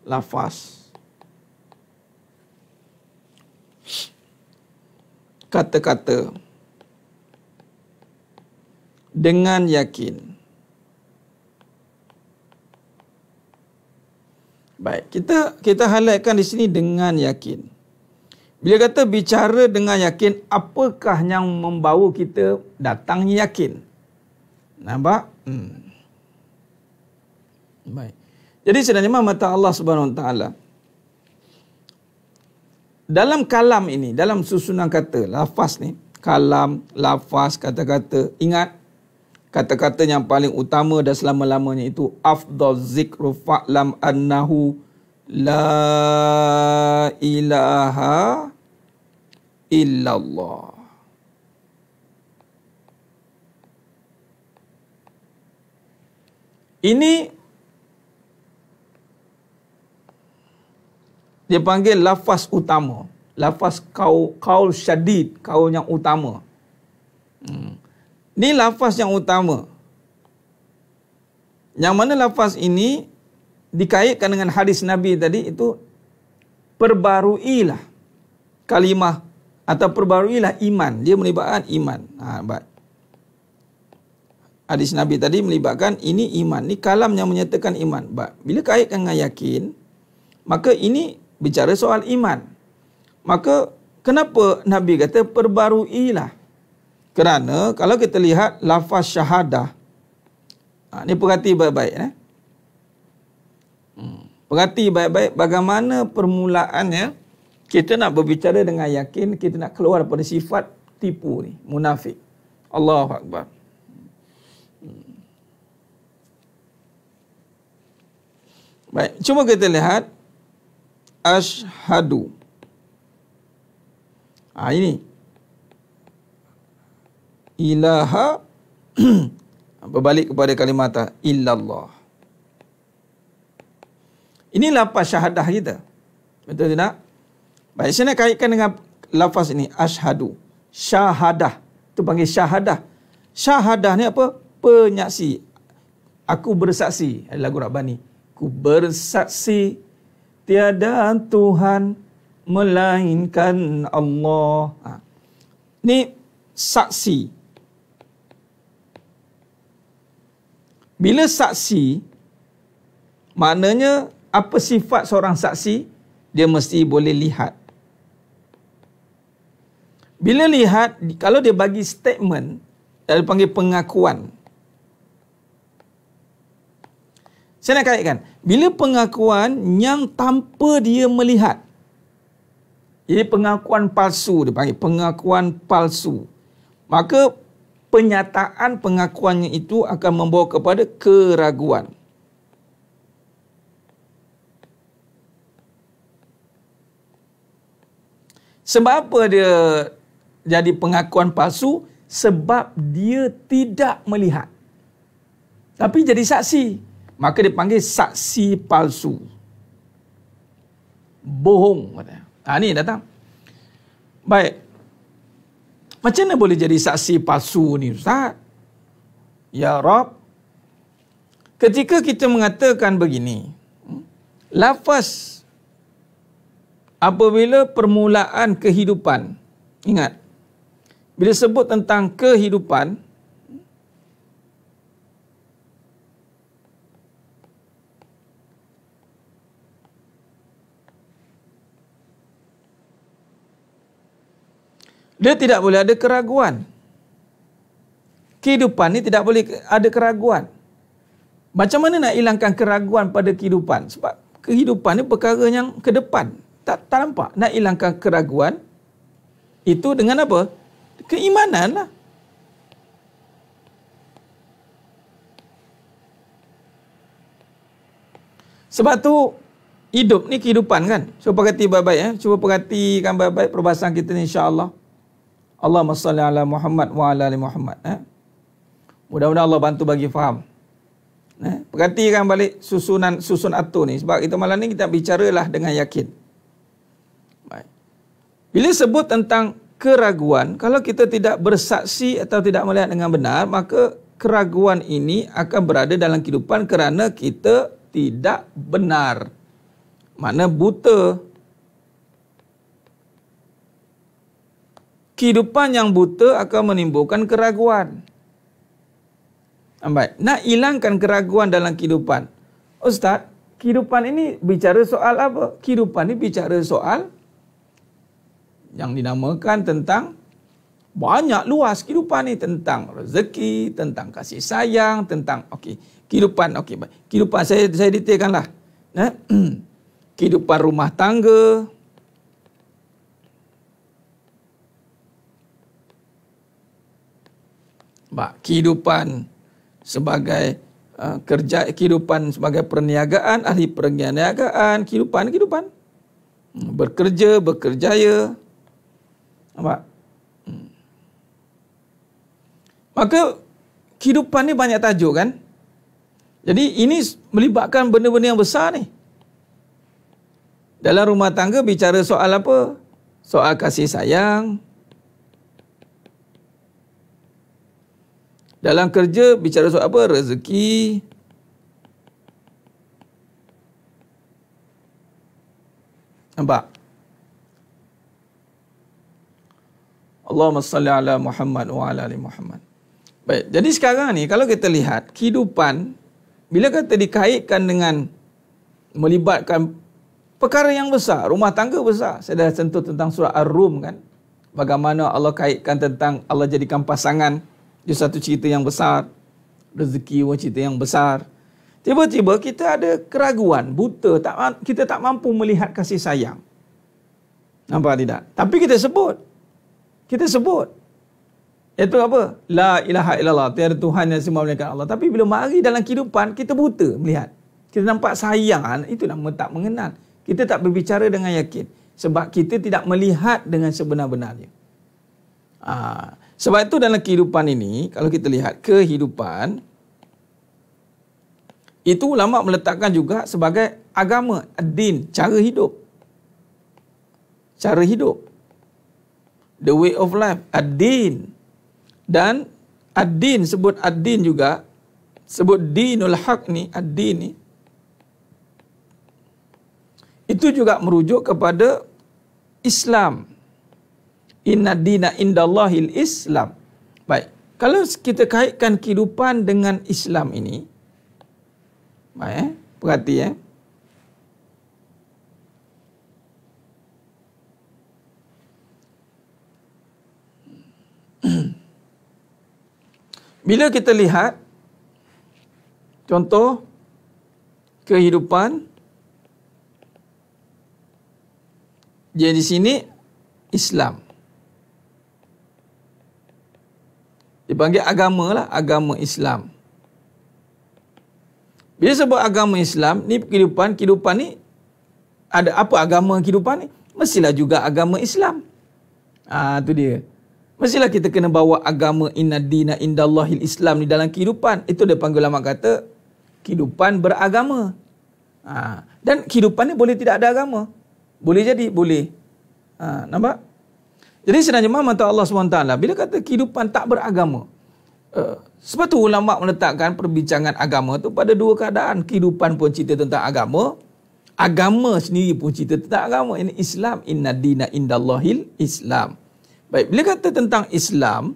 Lafaz. Kata-kata. Dengan yakin. Baik, kita highlightkan di sini dengan yakin. Bila kata bicara dengan yakin, apakah yang membawa kita datangnya yakin? Nampak? Baik. Jadi sebenarnya mata Allah Subhanahu Wa Taala dalam kalam ini, dalam susunan kata, lafaz ni, kalam, lafaz, kata-kata. Ingat, kata-kata yang paling utama dan selama-lamanya itu afdal zikru fa'lam annahu la ilaha illallah. Ini dia panggil lafaz utama. Lafaz qaul syadid, qaul yang utama. Ini lafaz yang utama. Yang mana lafaz ini dikaitkan dengan hadis Nabi tadi itu, perbaruilah kalimah atau perbaruilah iman. Dia melibatkan iman. Baik. Hadis Nabi tadi melibatkan ini iman. Ini kalam yang menyatakan iman. Baik. Bila kaitkan dengan yakin, maka ini bicara soal iman. Maka kenapa Nabi kata perbaruilah? Kerana kalau kita lihat lafaz syahadah, ni perhati baik-baik. Perhati baik-baik bagaimana permulaannya. Kita nak berbicara dengan yakin, kita nak keluar daripada sifat tipu ni, munafik. Allahu Akbar. Baik, cuma kita lihat asyhadu. Ini ilaha berbalik kepada kalimat illallah. Ini lafaz syahadah kita. Betul tidak? Baik, saya nak kaitkan dengan lafaz ini asyhadu. Syahadah, itu panggil syahadah. Syahadah ni apa? Penyaksi. Aku bersaksi. Ada lagu Rabbani. Ku bersaksi tiada Tuhan melainkan Allah. Ni saksi. Bila saksi, maknanya apa sifat seorang saksi? Dia mesti boleh lihat. Bila lihat, kalau dia bagi statement, dia panggil pengakuan. Saya nak kaitkan. Bila pengakuan yang tanpa dia melihat. Jadi pengakuan palsu, dia panggil pengakuan palsu. Maka penyataan pengakuannya itu akan membawa kepada keraguan. Sebab apa dia jadi pengakuan palsu? Sebab dia tidak melihat. Tapi jadi saksi. Maka dipanggil saksi palsu. Bohong. Ni datang. Baik. Macam mana boleh jadi saksi palsu ni, Ustaz? Ya Rab. Ketika kita mengatakan begini, lafaz apabila permulaan kehidupan, ingat, bila sebut tentang kehidupan, dia tidak boleh ada keraguan. Kehidupan ni tidak boleh ada keraguan. Macam mana nak hilangkan keraguan pada kehidupan? Sebab kehidupan ni perkara yang ke depan. Tak nampak. Nak hilangkan keraguan, itu dengan apa? Keimanan lah. Sebab tu, hidup ni kehidupan kan? Cuba perhati baik-baik. Cuba perhatikan baik-baik perbahasan kita ni, insya-Allah. Allahumma salli ala Muhammad wa ala ali Muhammad. Mudah-mudahan Allah bantu bagi faham. Perhatikan balik susun atur ni. Sebab kita malam ni kita bicaralah dengan yakin. Baik. Bila sebut tentang keraguan, kalau kita tidak bersaksi atau tidak melihat dengan benar, maka keraguan ini akan berada dalam kehidupan kerana kita tidak benar. Makna buta. Kehidupan yang buta akan menimbulkan keraguan. Baik, nak hilangkan keraguan dalam kehidupan. Ustaz, kehidupan ini bicara soal apa? Kehidupan ini bicara soal yang dinamakan tentang banyak luas kehidupan ni, tentang rezeki, tentang kasih sayang, tentang kehidupan baik. Kehidupan saya detailkanlah. Kehidupan rumah tangga, kehidupan sebagai kerja kehidupan sebagai perniagaan, ahli perniagaan, kehidupan bekerja, berkerjaya. Nampak? Maka kehidupan ni banyak tajuk kan? Jadi ini melibatkan benda-benda yang besar ni. Dalam rumah tangga bicara soal apa? Soal kasih sayang. Dalam kerja bicara soal apa? Rezeki. Nampak? Allahumma salli ala Muhammad wa ala ali Muhammad. Baik, jadi sekarang ni kalau kita lihat kehidupan bila kata dikaitkan dengan melibatkan perkara yang besar, rumah tangga besar. Saya dah sentuh tentang surah Ar-Rum kan. Bagaimana Allah kaitkan tentang Allah jadikan pasangan. Dia satu cerita yang besar. Rezeki pun cerita yang besar. Tiba-tiba kita ada keraguan, buta, kita tak mampu melihat kasih sayang. Nampak tidak? Tapi kita sebut. Itu apa? La ilaha illallah. Tiada Tuhan yang semua melainkan Allah. Tapi bila mari dalam kehidupan, kita buta melihat. Kita nampak sayang, itu nama tak mengenal. Kita tak berbicara dengan yakin. Sebab kita tidak melihat dengan sebenar-benarnya. Sebab itu dalam kehidupan ini, kalau kita lihat kehidupan, itu ulama meletakkan juga sebagai agama, ad-din, cara hidup. Cara hidup. The way of life, ad-din. Dan ad-din, sebut ad-din juga, sebut dinul haq ni, ad-din ni, itu juga merujuk kepada Islam. Inna dina indallahil Islam. Baik, kalau kita kaitkan kehidupan dengan Islam ini, baik, perhati bila kita lihat contoh kehidupan, dia di sini Islam. Dipanggil agama lah, agama Islam. Bila sebut agama Islam, ni kehidupan ni ada apa agama kehidupan ni? Mestilah juga agama Islam. Tu dia. Mestilah kita kena bawa agama inna dina indallahil Islam ni dalam kehidupan. Itu dia panggil ulama kata kehidupan beragama. Dan kehidupan ni boleh tidak ada agama. Boleh jadi, boleh. Nampak? Jadi sebenarnya mata Allah SWT bila kata kehidupan tak beragama. Sebab tu ulama meletakkan perbincangan agama tu pada dua keadaan. Kehidupan pun cerita tentang agama. Agama sendiri pun cerita tentang agama. Ini Islam. Inna dina indallahil Islam. Baik, bila kata tentang Islam,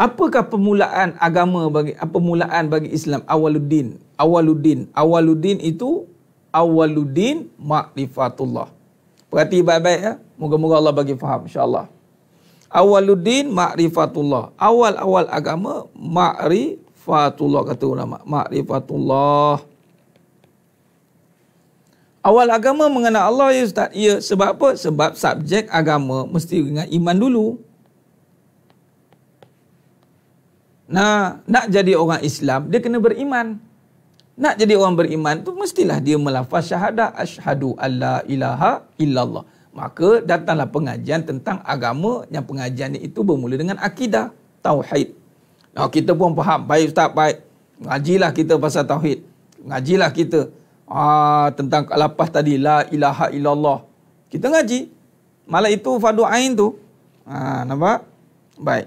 apakah permulaan agama permulaan bagi Islam? Awaluddin itu awaluddin ma'rifatullah. Perhati baik-baik ya. Moga-moga Allah bagi faham insya-Allah. Awaluddin ma'rifatullah. Awal-awal agama ma'rifatullah kata ulama. Ma'rifatullah. Awal agama mengenal Allah ya Ustaz. Ya, sebab apa? Sebab subjek agama mesti dengan iman dulu. Nah, nak jadi orang Islam, dia kena beriman. Nak jadi orang beriman tu mestilah dia melafaz syahadah asyhadu alla ilaha illallah. Maka datanglah pengajian tentang agama yang pengajian itu bermula dengan akidah, tauhid. Nah, kita pun faham, baik Ustaz, baik. Ngajilah kita pasal tauhid. Ngajilah kita tentang lafaz tadi la ilaha illallah. Kita ngaji. Malah itu fardu ain tu. Nampak? Baik.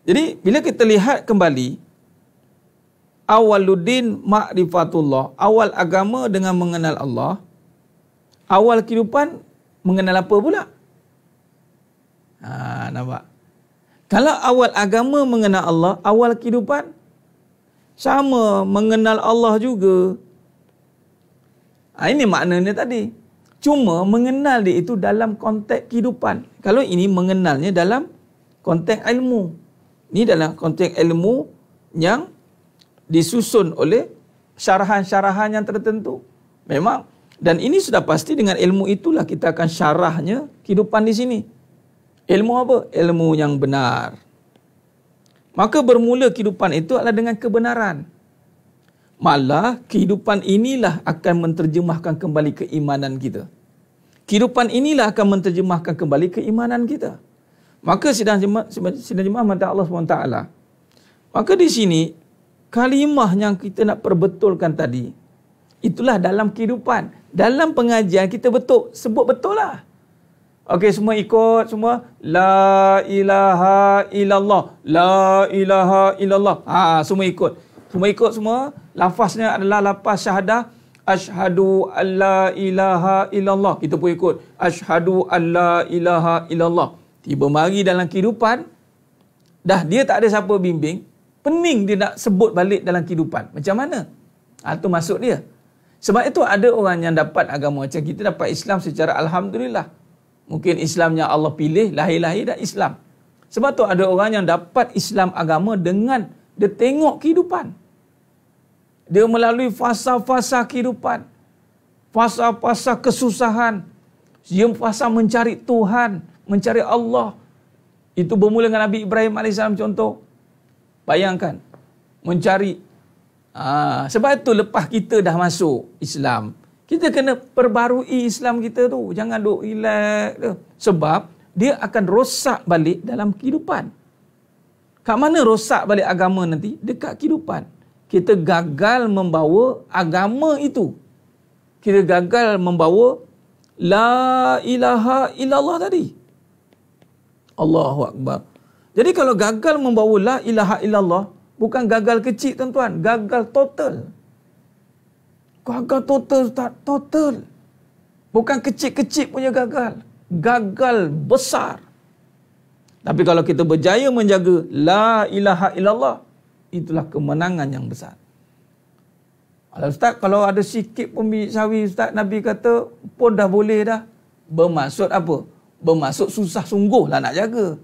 Jadi bila kita lihat kembali awaluddin ma'rifatullah, awal agama dengan mengenal Allah, awal kehidupan mengenal apa pula? Nampak? Kalau awal agama mengenal Allah, awal kehidupan sama mengenal Allah juga. Ini maknanya tadi. Cuma mengenal dia itu dalam konteks kehidupan. Kalau ini mengenalnya dalam konteks ilmu. Ini dalam konteks ilmu yang disusun oleh syarahan-syarahan yang tertentu. Memang. Dan ini sudah pasti dengan ilmu itulah kita akan syarahnya kehidupan di sini. Ilmu apa? Ilmu yang benar. Maka bermula kehidupan itu adalah dengan kebenaran. Malah kehidupan inilah akan menterjemahkan kembali keimanan kita. Kehidupan inilah akan menterjemahkan kembali keimanan kita. Maka sidang jemaah mata Allah SWT. Maka di sini kalimah yang kita nak perbetulkan tadi, itulah dalam kehidupan. Dalam pengajian kita sebut betul lah. Okey, semua ikut, semua. La ilaha illallah. La ilaha illallah. Semua ikut. Semua ikut semua. Lafaznya adalah lafaz syahadah. Ashhadu an la ilaha illallah. Kita pun ikut. Ashhadu an la ilaha illallah. Tiba mari dalam kehidupan, dah dia tak ada siapa bimbing, pening dia nak sebut balik dalam kehidupan. Macam mana? Itu maksud dia. Sebab itu ada orang yang dapat agama macam kita dapat Islam secara alhamdulillah. Mungkin Islamnya Allah pilih, lahir-lahir dah Islam. Sebab tu ada orang yang dapat Islam agama dengan dia tengok kehidupan. Dia melalui fasa-fasa kehidupan. Fasa-fasa kesusahan. Dia fasa mencari Tuhan, mencari Allah. Itu bermula dengan Nabi Ibrahim AS contoh. Bayangkan, mencari. Sebab itu lepas kita dah masuk Islam, kita kena perbarui Islam kita tu. Jangan duk relax tu. Sebab dia akan rosak balik dalam kehidupan. Kat mana rosak balik agama nanti? Dekat kehidupan. Kita gagal membawa agama itu. Kita gagal membawa la ilaha illallah tadi. Allahu Akbar. Jadi kalau gagal membawa la ilaha illallah, bukan gagal kecil tuan-tuan. Gagal total. Gagal total, Ustaz. Total. Bukan kecil-kecil punya gagal. Gagal besar. Tapi kalau kita berjaya menjaga la ilaha illallah, itulah kemenangan yang besar. Ustaz, kalau ada sikit pun biji sawi, Ustaz, Nabi kata pun dah boleh dah. Bermaksud apa? Bermaksud susah sungguh lah nak jaga.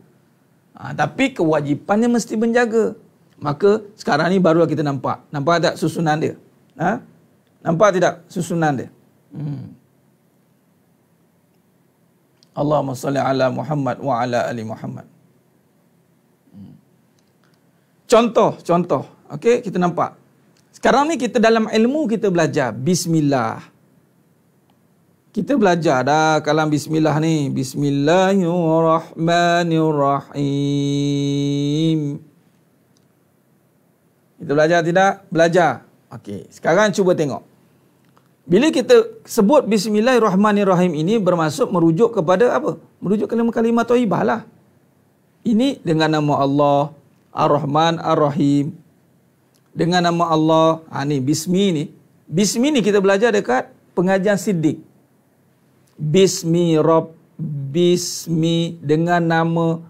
Tapi kewajipannya mesti menjaga. Maka sekarang ni barulah kita nampak. Nampak tak susunan dia? Nampak tidak susunan dia? Allahumma salli ala Muhammad wa ala ali Muhammad. Contoh. Okey, kita nampak. Sekarang ni kita dalam ilmu kita belajar bismillah. Kita belajar dah kalam bismillah ni. Bismillahirrahmanirrahim. Kita belajar tidak? Belajar. Okey, sekarang cuba tengok. Bila kita sebut bismillahirrahmanirrahim ini bermaksud merujuk kepada apa? Merujuk kalimah thayyibah lah. Ini dengan nama Allah Ar-Rahman Ar-Rahim. Dengan nama Allah, ni bismi ni. Bismi ni kita belajar dekat pengajian Siddiq. Bismi dengan nama.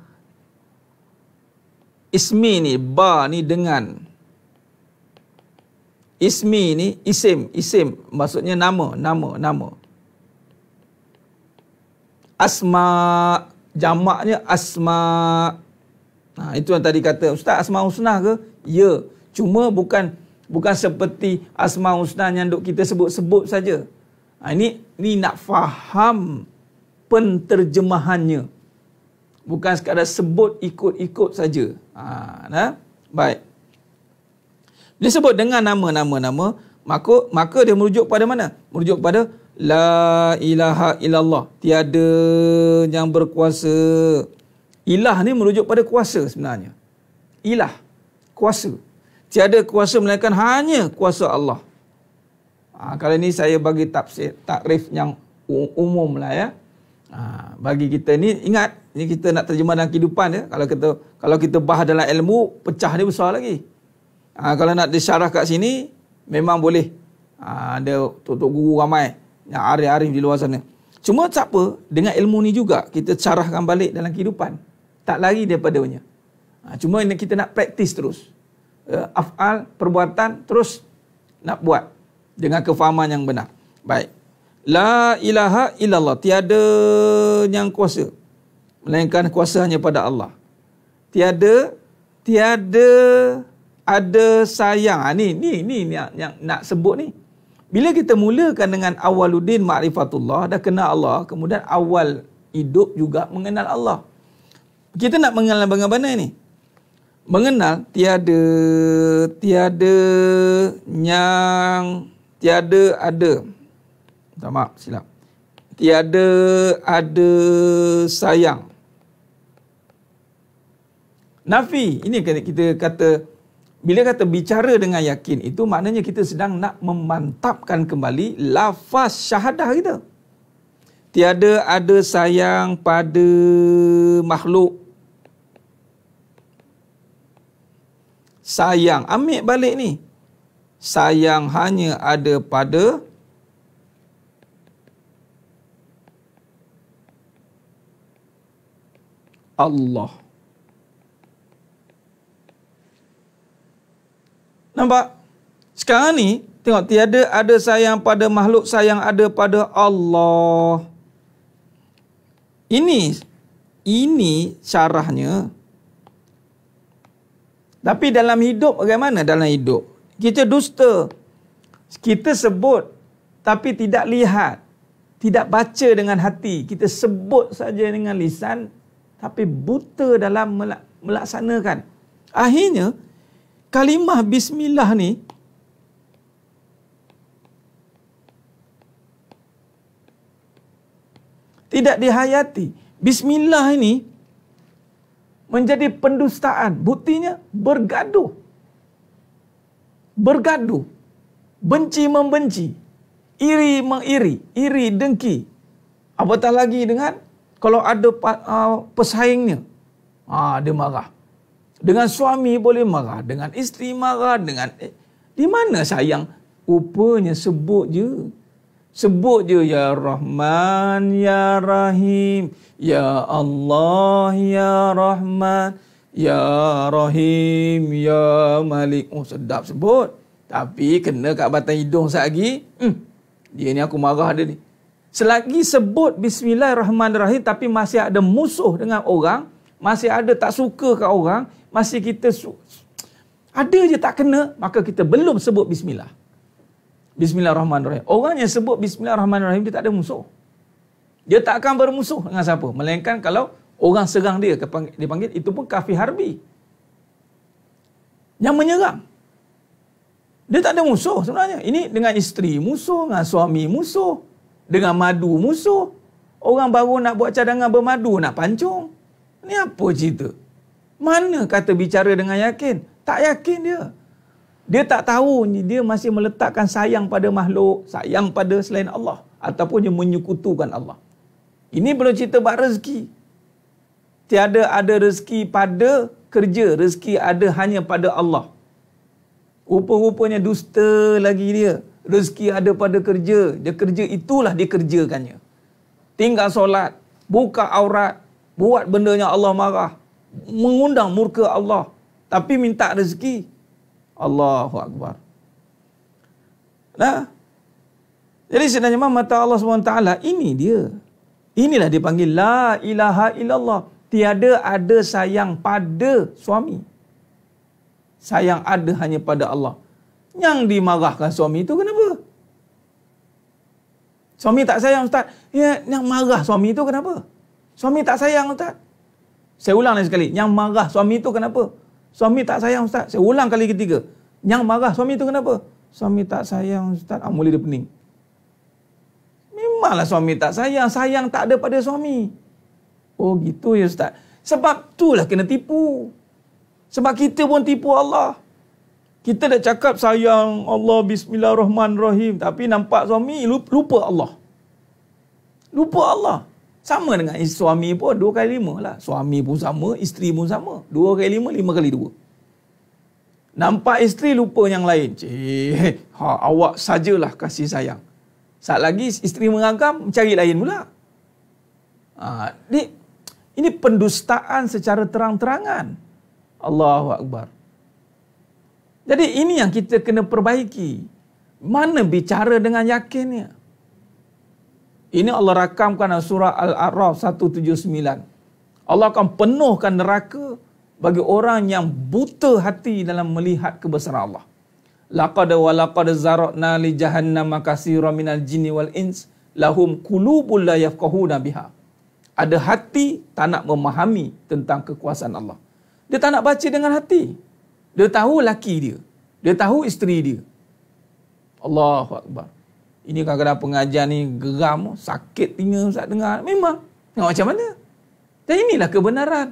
Ismi ni, ba ni dengan. Ismi ni isim, maksudnya nama. Asma, jamaknya asma. Itu yang tadi kata, Ustaz, asma husnah ke? Ya, cuma bukan seperti asma husnah yang duk kita sebut-sebut saja. Ini nak faham penterjemahannya. Bukan sekadar sebut ikut-ikut saja. Baik. Dia sebut dengan nama, maka dia merujuk pada mana? Merujuk pada la ilaha illallah. Tiada yang berkuasa. Ilah ni merujuk pada kuasa sebenarnya. Ilah, kuasa. Tiada kuasa melainkan hanya kuasa Allah. Kalau ni saya bagi takrif yang umum lah ya. Bagi kita ni, ingat, ni kita nak terjemah dalam kehidupan ya. Kalau kita bahas dalam ilmu, pecah dia besar lagi. Kalau nak disyarah kat sini, memang boleh. Ada tok-tok guru ramai yang arif-arif di luar sana. Cuma tak apa, dengan ilmu ni juga kita carahkan balik dalam kehidupan. Tak lari daripadanya. Cuma kita nak praktis terus. Af'al, perbuatan, terus nak buat dengan kefahaman yang benar. Baik. La ilaha illallah. Tiada yang kuasa, melainkan kuasa hanya pada Allah. Tiada ada sayang. Ni yang nak sebut ni. Bila kita mulakan dengan awaluddin ma'rifatullah, dah kenal Allah, kemudian awal hidup juga mengenal Allah. Kita nak mengenal bagaimana ni? Mengenal tiada yang tiada ada. Tak, maaf, silap. Tiada ada sayang. Nafi, ini kita kata, bila kata bicara dengan yakin, itu maknanya kita sedang nak memantapkan kembali lafaz syahadah kita. Tiada ada sayang pada makhluk. Sayang, ambil balik ni. Sayang hanya ada pada Allah. Nampak? Sekarang ni, tengok, tiada ada sayang pada makhluk, sayang ada pada Allah. Ini syarahnya. Tapi dalam hidup bagaimana? Dalam hidup kita dusta. Kita sebut tapi tidak lihat, tidak baca dengan hati. Kita sebut saja dengan lisan tapi buta dalam melaksanakan. Akhirnya kalimah bismillah ni tidak dihayati. Bismillah ini menjadi pendustaan. Buktinya bergaduh. Bergaduh. Benci membenci. Iri mengiri. Iri dengki. Apatah lagi dengan kalau ada pesaingnya. Dia marah. Dengan suami boleh marah. Dengan isteri marah. Di mana sayang? Rupanya sebut je. Sebut je, Ya Rahman, Ya Rahim, Ya Allah, Ya Rahman, Ya Rahim, Ya Malik. Oh, sedap sebut. Tapi kena kat batang hidung selagi, dia ni aku marah dia ni. Selagi sebut Bismillahirrahmanirrahim tapi masih ada musuh dengan orang, masih ada tak suka kat orang, masih kita ada je tak kena, maka kita belum sebut Bismillah. Bismillahirrahmanirrahim. Orang yang sebut Bismillahirrahmanirrahim, dia tak ada musuh. Dia tak akan bermusuh dengan siapa. Melainkan kalau orang serang dia, dia panggil, itu pun kafir harbi. Yang menyerang. Dia tak ada musuh sebenarnya. Ini dengan isteri musuh, dengan suami musuh, dengan madu musuh. Orang baru nak buat cadangan bermadu, nak pancung. Ni apa cerita? Mana kata bicara dengan yakin? Tak yakin dia. Dia tak tahu, dia masih meletakkan sayang pada makhluk, sayang pada selain Allah. Ataupun dia menyekutukan Allah. Ini belum cerita bab rezeki. Tiada ada rezeki pada kerja. Rezeki ada hanya pada Allah. Rupa-rupanya dusta lagi dia. Rezeki ada pada kerja. Dia kerja itulah dikerjakannya. Tinggal solat, buka aurat, buat benda yang Allah marah, mengundang murka Allah. Tapi minta rezeki. Allahu Akbar. Nah, jadi sebenarnya mata Allah SWT ini dia. Inilah dipanggil La ilaha illallah. Tiada ada sayang pada suami. Sayang ada hanya pada Allah. Yang dimarahkan suami itu kenapa? Suami tak sayang, Ustaz. Ya, yang marah suami itu kenapa? Suami tak sayang, Ustaz. Saya ulang lagi sekali. Yang marah suami itu kenapa? Suami tak sayang, Ustaz. Saya ulang kali ketiga. Yang marah suami itu kenapa? Suami tak sayang, Ustaz. Mula dia pening. Memanglah suami tak sayang. Sayang tak ada pada suami. Oh gitu ya, Ustaz. Sebab itulah kena tipu. Sebab kita pun tipu Allah. Kita dah cakap sayang Allah, Bismillahirrahmanirrahim. Tapi nampak suami, lupa Allah. Lupa Allah. Sama dengan suami pun 2 kali 5 lah. Suami pun sama, isteri pun sama. 2 kali 5, 5 kali 2. Nampak isteri lupa yang lain. Awak sajalah kasih sayang. Saat lagi isteri mengagam, cari lain pula. Ini pendustaan secara terang-terangan. Allahu Akbar. Jadi ini yang kita kena perbaiki. Mana bicara dengan yakinnya? Ini Allah rakamkan dalam surah Al-A'raf 179. Allah akan penuhkan neraka bagi orang yang buta hati dalam melihat kebesaran Allah. Laqad wa laqad zara'na li jahannama katsiran minal jinni wal ins lahum qulubun la yafqahuna biha. Ada hati tak nak memahami tentang kekuasaan Allah. Dia tak nak baca dengan hati. Dia tahu laki dia. Dia tahu isteri dia. Allahu Akbar. Ini kadang-kadang pengajian ni geram, sakit telinga Ustaz dengar. Memang. Tengok macam mana. Dan inilah kebenaran.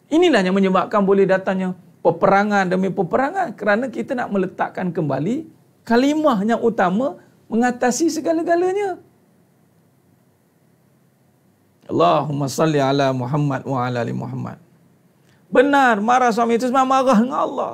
Inilah yang menyebabkan boleh datangnya peperangan demi peperangan. Kerana kita nak meletakkan kembali kalimah yang utama mengatasi segala-galanya. Allahumma salli ala Muhammad wa ala ali Muhammad. Benar, marah suami itu memang marah dengan Allah.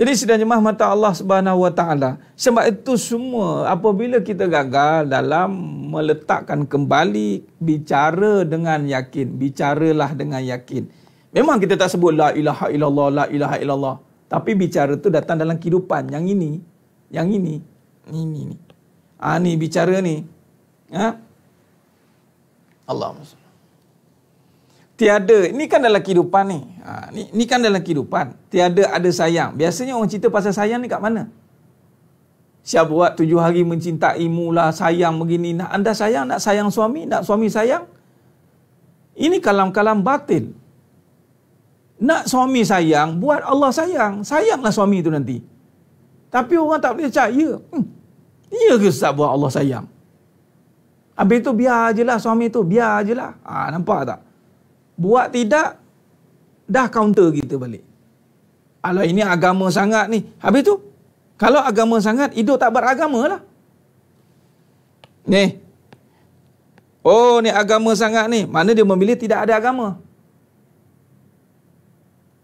Jadi sidang jemaah mata Allah Subhanahu wa taala. Sebab itu semua apabila kita gagal dalam meletakkan kembali bicara dengan yakin, bicaralah dengan yakin. Memang kita tak sebut la ilaha illallah, la ilaha illallah. Tapi bicara tu datang dalam kehidupan. Yang ini. Ini. Ni bicara ni. Allahumma. Tiada, ini kan dalam kehidupan ni. Ni kan dalam kehidupan. Tiada ada sayang. Biasanya orang cerita pasal sayang ni kat mana? Siap buat 7 hari mencintaimu lah, sayang begini. Nak anda sayang, nak sayang suami, nak suami sayang. Ini kalam-kalam batil. Nak suami sayang, buat Allah sayang. Sayanglah suami itu nanti. Tapi orang tak boleh percaya. Iya ke Ustaz buat Allah sayang? Habis tu biar je lah suami tu. Biar je lah. Nampak tak? Buat tidak, dah counter kita balik. Kalau ini agama sangat ni. Habis tu, kalau agama sangat, hidup tak beragama lah. Ni. Oh, ni agama sangat ni. Mana dia memilih tidak ada agama.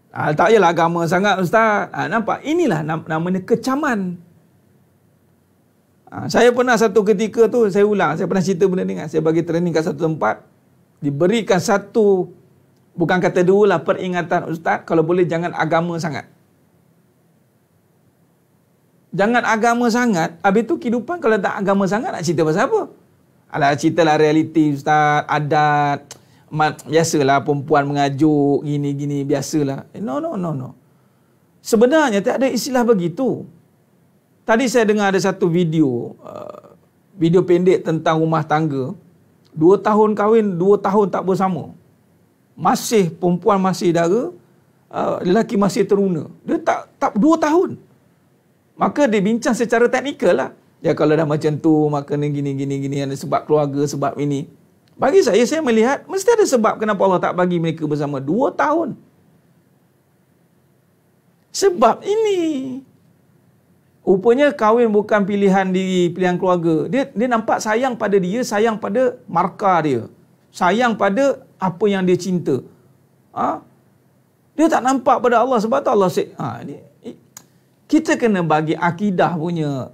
Tak yalah agama sangat Ustaz. Nampak? Inilah namanya kecaman. Saya pernah satu ketika tu, saya ulang. Saya pernah cerita benda ni kan. Saya bagi training kat satu tempat. Diberikan satu, bukan kata dua lah, peringatan Ustaz, kalau boleh jangan agama sangat. Jangan agama sangat. Habis tu kehidupan kalau tak agama sangat, nak cerita pasal apa? Alah, ceritalah realiti Ustaz, adat. Biasalah perempuan mengajuk, gini-gini, biasalah. No. Sebenarnya tak ada istilah begitu. Tadi saya dengar ada satu video, video pendek tentang rumah tangga. 2 tahun kahwin, 2 tahun tak bersama. Masih perempuan masih dara, lelaki masih teruna. Dia tak 2 tahun. Maka dia bincang secara teknikal lah. Ya kalau dah macam tu, maka ni gini, ada sebab keluarga, sebab ini. Bagi saya melihat, mesti ada sebab kenapa Allah tak bagi mereka bersama 2 tahun. Sebab ini. Rupanya kahwin bukan pilihan diri, pilihan keluarga. Dia nampak sayang pada dia, sayang pada markah dia. Sayang pada apa yang dia cinta. Dia tak nampak pada Allah. Sebab tu Allah kita kena bagi akidah punya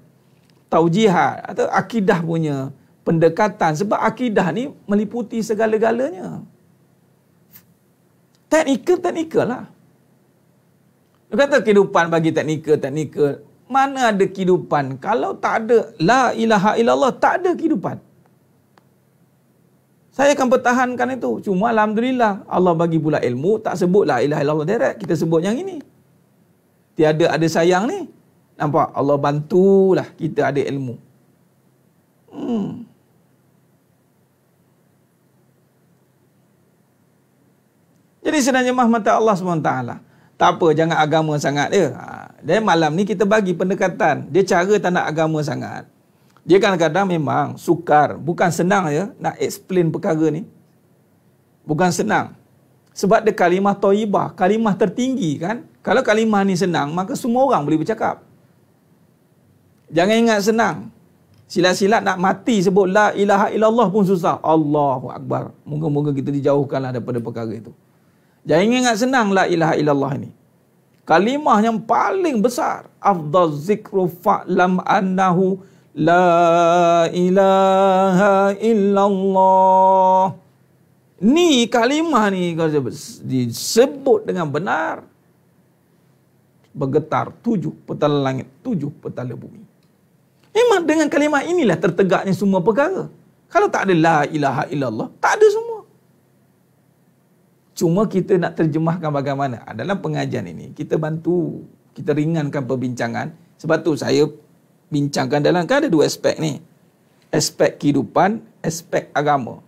taujihat atau akidah punya pendekatan. Sebab akidah ni meliputi segala-galanya. Teknikal lah. Dia kata kehidupan bagi teknikal. Mana ada kehidupan? Kalau tak ada la ilaha illallah, tak ada kehidupan. Saya akan pertahankan itu. Cuma alhamdulillah Allah bagi pula ilmu, tak sebut la ilaha illallah direct, kita sebut yang ini. Tiada ada sayang ni. Nampak? Allah bantulah kita ada ilmu. Jadi sedang jemaah mata Allah SWT. Tak apa, jangan agama sangat dia. Dan malam ni kita bagi pendekatan. Dia cara tak nak agama sangat. Dia kadang-kadang memang sukar. Bukan senang ya nak explain perkara ni. Bukan senang. Sebab dia kalimah thayyibah, kalimah tertinggi kan. Kalau kalimah ni senang, maka semua orang boleh bercakap. Jangan ingat senang. Silat-silat nak mati sebut la ilaha illallah pun susah. Allahu Akbar. Moga-moga kita dijauhkanlah daripada perkara itu. Jangan ingat senang la ilaha illallah ini. Kalimah yang paling besar. Afdal zikru fa'lam annahu la ilaha illallah. Ni kalimah ni kalau disebut dengan benar, bergetar 7 petala langit, 7 petala bumi. Memang dengan kalimah inilah tertegaknya semua perkara. Kalau tak ada la ilaha illallah, tak ada semua. Cuma kita nak terjemahkan bagaimana. Dalam pengajian ini, kita bantu, kita ringankan perbincangan. Sebab tu saya bincangkan dalam, kan ada 2 aspek ni. Aspek kehidupan, aspek agama.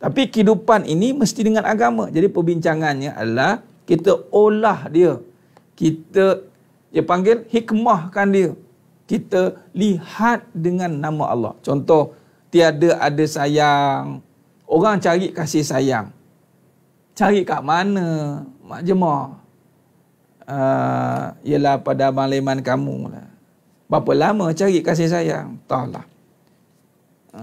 Tapi kehidupan ini mesti dengan agama. Jadi perbincangannya adalah kita olah dia. Dia panggil hikmahkan dia. Kita lihat dengan nama Allah. Contoh, tiada ada sayang. Orang cari kasih sayang. Cari kat mana? Mak Jemaah. Ialah pada abang leman kamu lah. Berapa lama cari kasih sayang? Entahlah.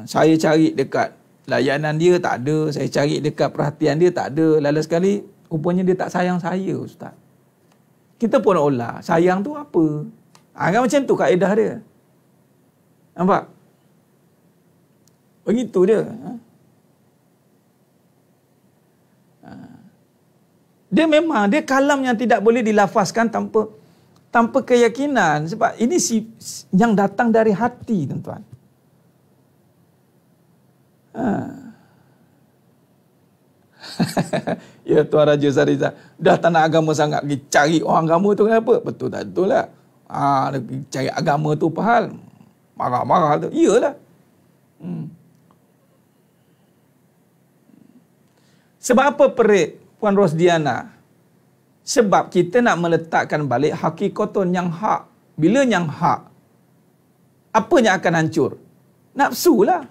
Saya cari dekat layanan dia, tak ada. Saya cari dekat perhatian dia, tak ada. Lalu sekali, rupanya dia tak sayang saya, Ustaz. Kita pun olah. Sayang tu apa? Kan macam tu kaedah dia. Nampak? Begitu dia. Dia memang, dia kalam yang tidak boleh dilafazkan tanpa keyakinan. Sebab ini yang datang dari hati, tuan-tuan. Ya, Tuan Raja Sariza, dah tak nak agama sangat, pergi cari orang agama tu kenapa? Betul tak betul lah. Cari agama tu apa hal? Marah-marah tu. Iyalah. Sebab apa perik, Puan Rosdiana? Sebab kita nak meletakkan balik hakikatun yang hak. Bila yang hak, apa yang akan hancur? Nafsu lah.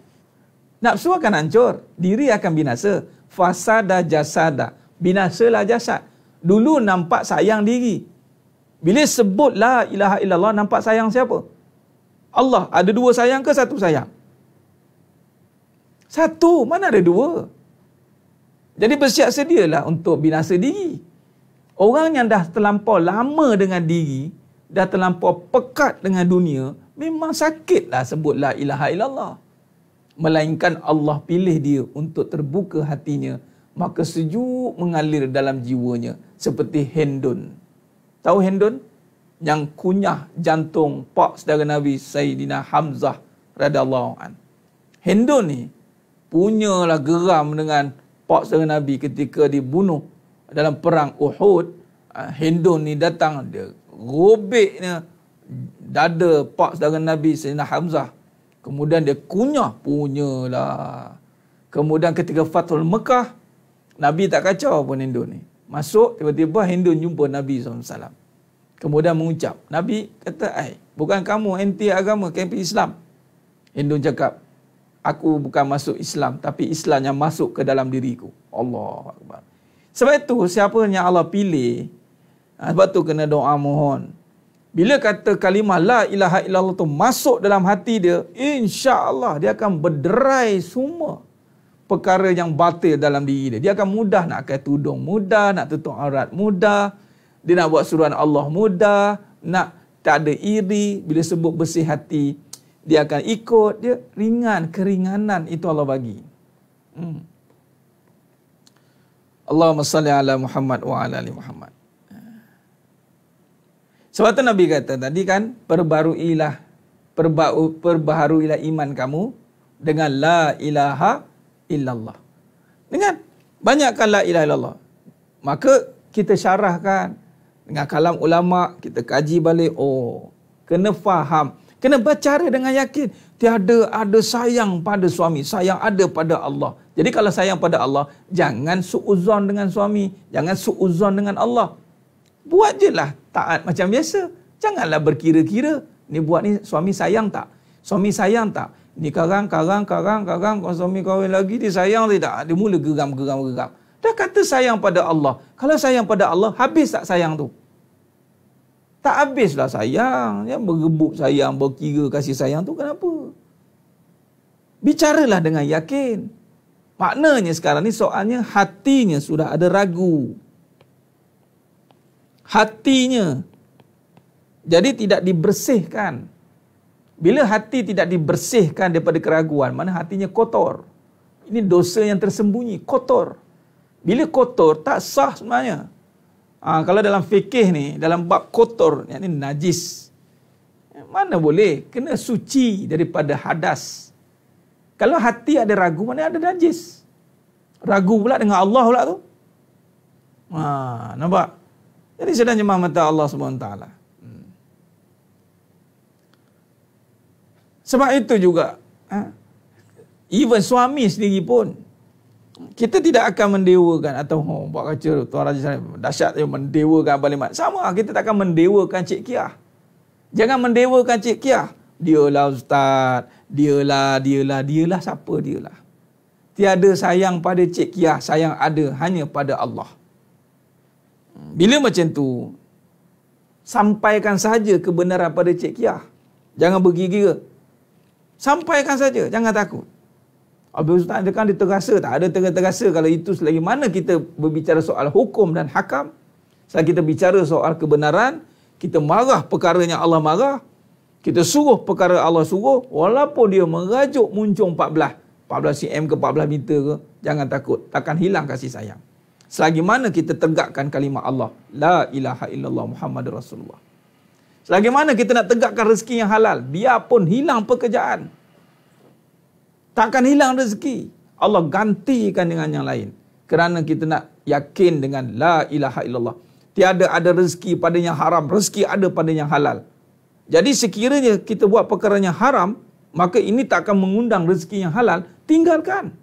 Nafsu akan hancur. Diri akan binasa. Fasada jasada. Binasalah jasad. Dulu nampak sayang diri. Bila sebut la ilaha illallah, nampak sayang siapa? Allah. Ada dua sayang ke satu sayang? Satu. Mana ada dua? Jadi bersiap sedialah untuk binasa diri. Orang yang dah terlampau lama dengan diri, dah terlampau pekat dengan dunia, memang sakitlah sebut la ilaha illallah. Melainkan Allah pilih dia untuk terbuka hatinya, maka sejuk mengalir dalam jiwanya. Seperti Hendun. Tahu Hendun? Yang kunyah jantung pak saudara Nabi Sayyidina Hamzah radhiyallahu an. Hendun ni punyalah geram dengan pak saudara Nabi ketika dibunuh dalam perang Uhud. Hendun ni datang, dia robeknya dada pak saudara Nabi Sayyidina Hamzah. Kemudian dia kunyah, punyalah. Kemudian ketika Fathul Mekah, Nabi tak kacau pun Hendun ni. Masuk, tiba-tiba Hendun jumpa Nabi SAW. Kemudian mengucap, Nabi kata, bukan kamu anti agama, anti Islam. Hendun cakap, aku bukan masuk Islam, tapi Islam yang masuk ke dalam diriku. Allah Akbar. Sebab itu, siapa yang Allah pilih, sebab tu kena doa mohon. Bila kata kalimah la ilaha illallah tu masuk dalam hati dia, insya-Allah dia akan berderai semua perkara yang batil dalam diri dia. Dia akan mudah nak pakai tudung, mudah nak tutup aurat, mudah dia nak buat suruhan Allah, mudah nak tak ada iri. Bila sebut bersih hati, dia akan ikut, dia ringan, keringanan itu Allah bagi. Allahumma salli ala Muhammad wa ala ali Muhammad. Sebab tu Nabi kata tadi kan, perbaharuilah iman kamu dengan la ilaha illallah. Dengan banyakkan la ilaha illallah. Maka kita syarahkan dengan kalam ulama, kita kaji balik. Oh, kena faham, kena bercara dengan yakin. Tiada ada sayang pada suami, sayang ada pada Allah. Jadi kalau sayang pada Allah, jangan suuzon dengan suami, jangan suuzon dengan Allah. Buat je lah taat macam biasa. Janganlah berkira-kira. Ni buat ni suami sayang tak? Suami sayang tak? Ni karang. Kalau suami kahwin lagi, dia sayang tidak? Dia mula geram. Dah kata sayang pada Allah. Kalau sayang pada Allah, habis tak sayang tu? Tak habislah sayang. Ya, berebut sayang, berkira kasih sayang tu kenapa? Bicaralah dengan yakin. Maknanya sekarang ni soalnya hatinya sudah ada ragu. Hatinya jadi tidak dibersihkan. Bila hati tidak dibersihkan daripada keraguan, mana hatinya kotor. Ini dosa yang tersembunyi, kotor. Bila kotor, tak sah sebenarnya. Kalau dalam fikih ni, dalam bab kotor, ini najis. Mana boleh? Kena suci daripada hadas. Kalau hati ada ragu, mana ada najis. Ragu pula dengan Allah pula tu. Nampak? Jadi sedang jemaah mata Allah SWT. Sebab itu juga, even suami sendiri pun, Kita tidak akan mendewakan atau buat kaca Tuan Raja dahsyat dia mendewakan Abang Leman. Sama, kita tak akan mendewakan Cik Kiah. Jangan mendewakan Cik Kiah. Dialah ustaz, dialah siapa dialah. Tiada sayang pada Cik Kiah, sayang ada hanya pada Allah. Bila macam tu, sampaikan saja kebenaran pada Cik Kiah. Jangan bergila. Sampaikan saja, jangan takut. Habis ustaz dia kan dia terasa, tak ada terasa kalau itu selagi mana kita berbicara soal hukum dan hakam, selagi kita bicara soal kebenaran, kita marah perkaranya Allah marah, kita suruh perkara Allah suruh, walaupun dia merajuk muncung 14 cm ke 14 meter ke, jangan takut, takkan hilang kasih sayang. Selagi mana kita tegakkan kalimah Allah, la ilaha illallah Muhammadur Rasulullah. Selagi mana kita nak tegakkan rezeki yang halal, biarpun hilang pekerjaan, takkan hilang rezeki. Allah gantikan dengan yang lain. Kerana kita nak yakin dengan la ilaha illallah. Tiada ada rezeki pada yang haram, rezeki ada pada yang halal. Jadi sekiranya kita buat perkara yang haram, maka ini tak akan mengundang rezeki yang halal, tinggalkan.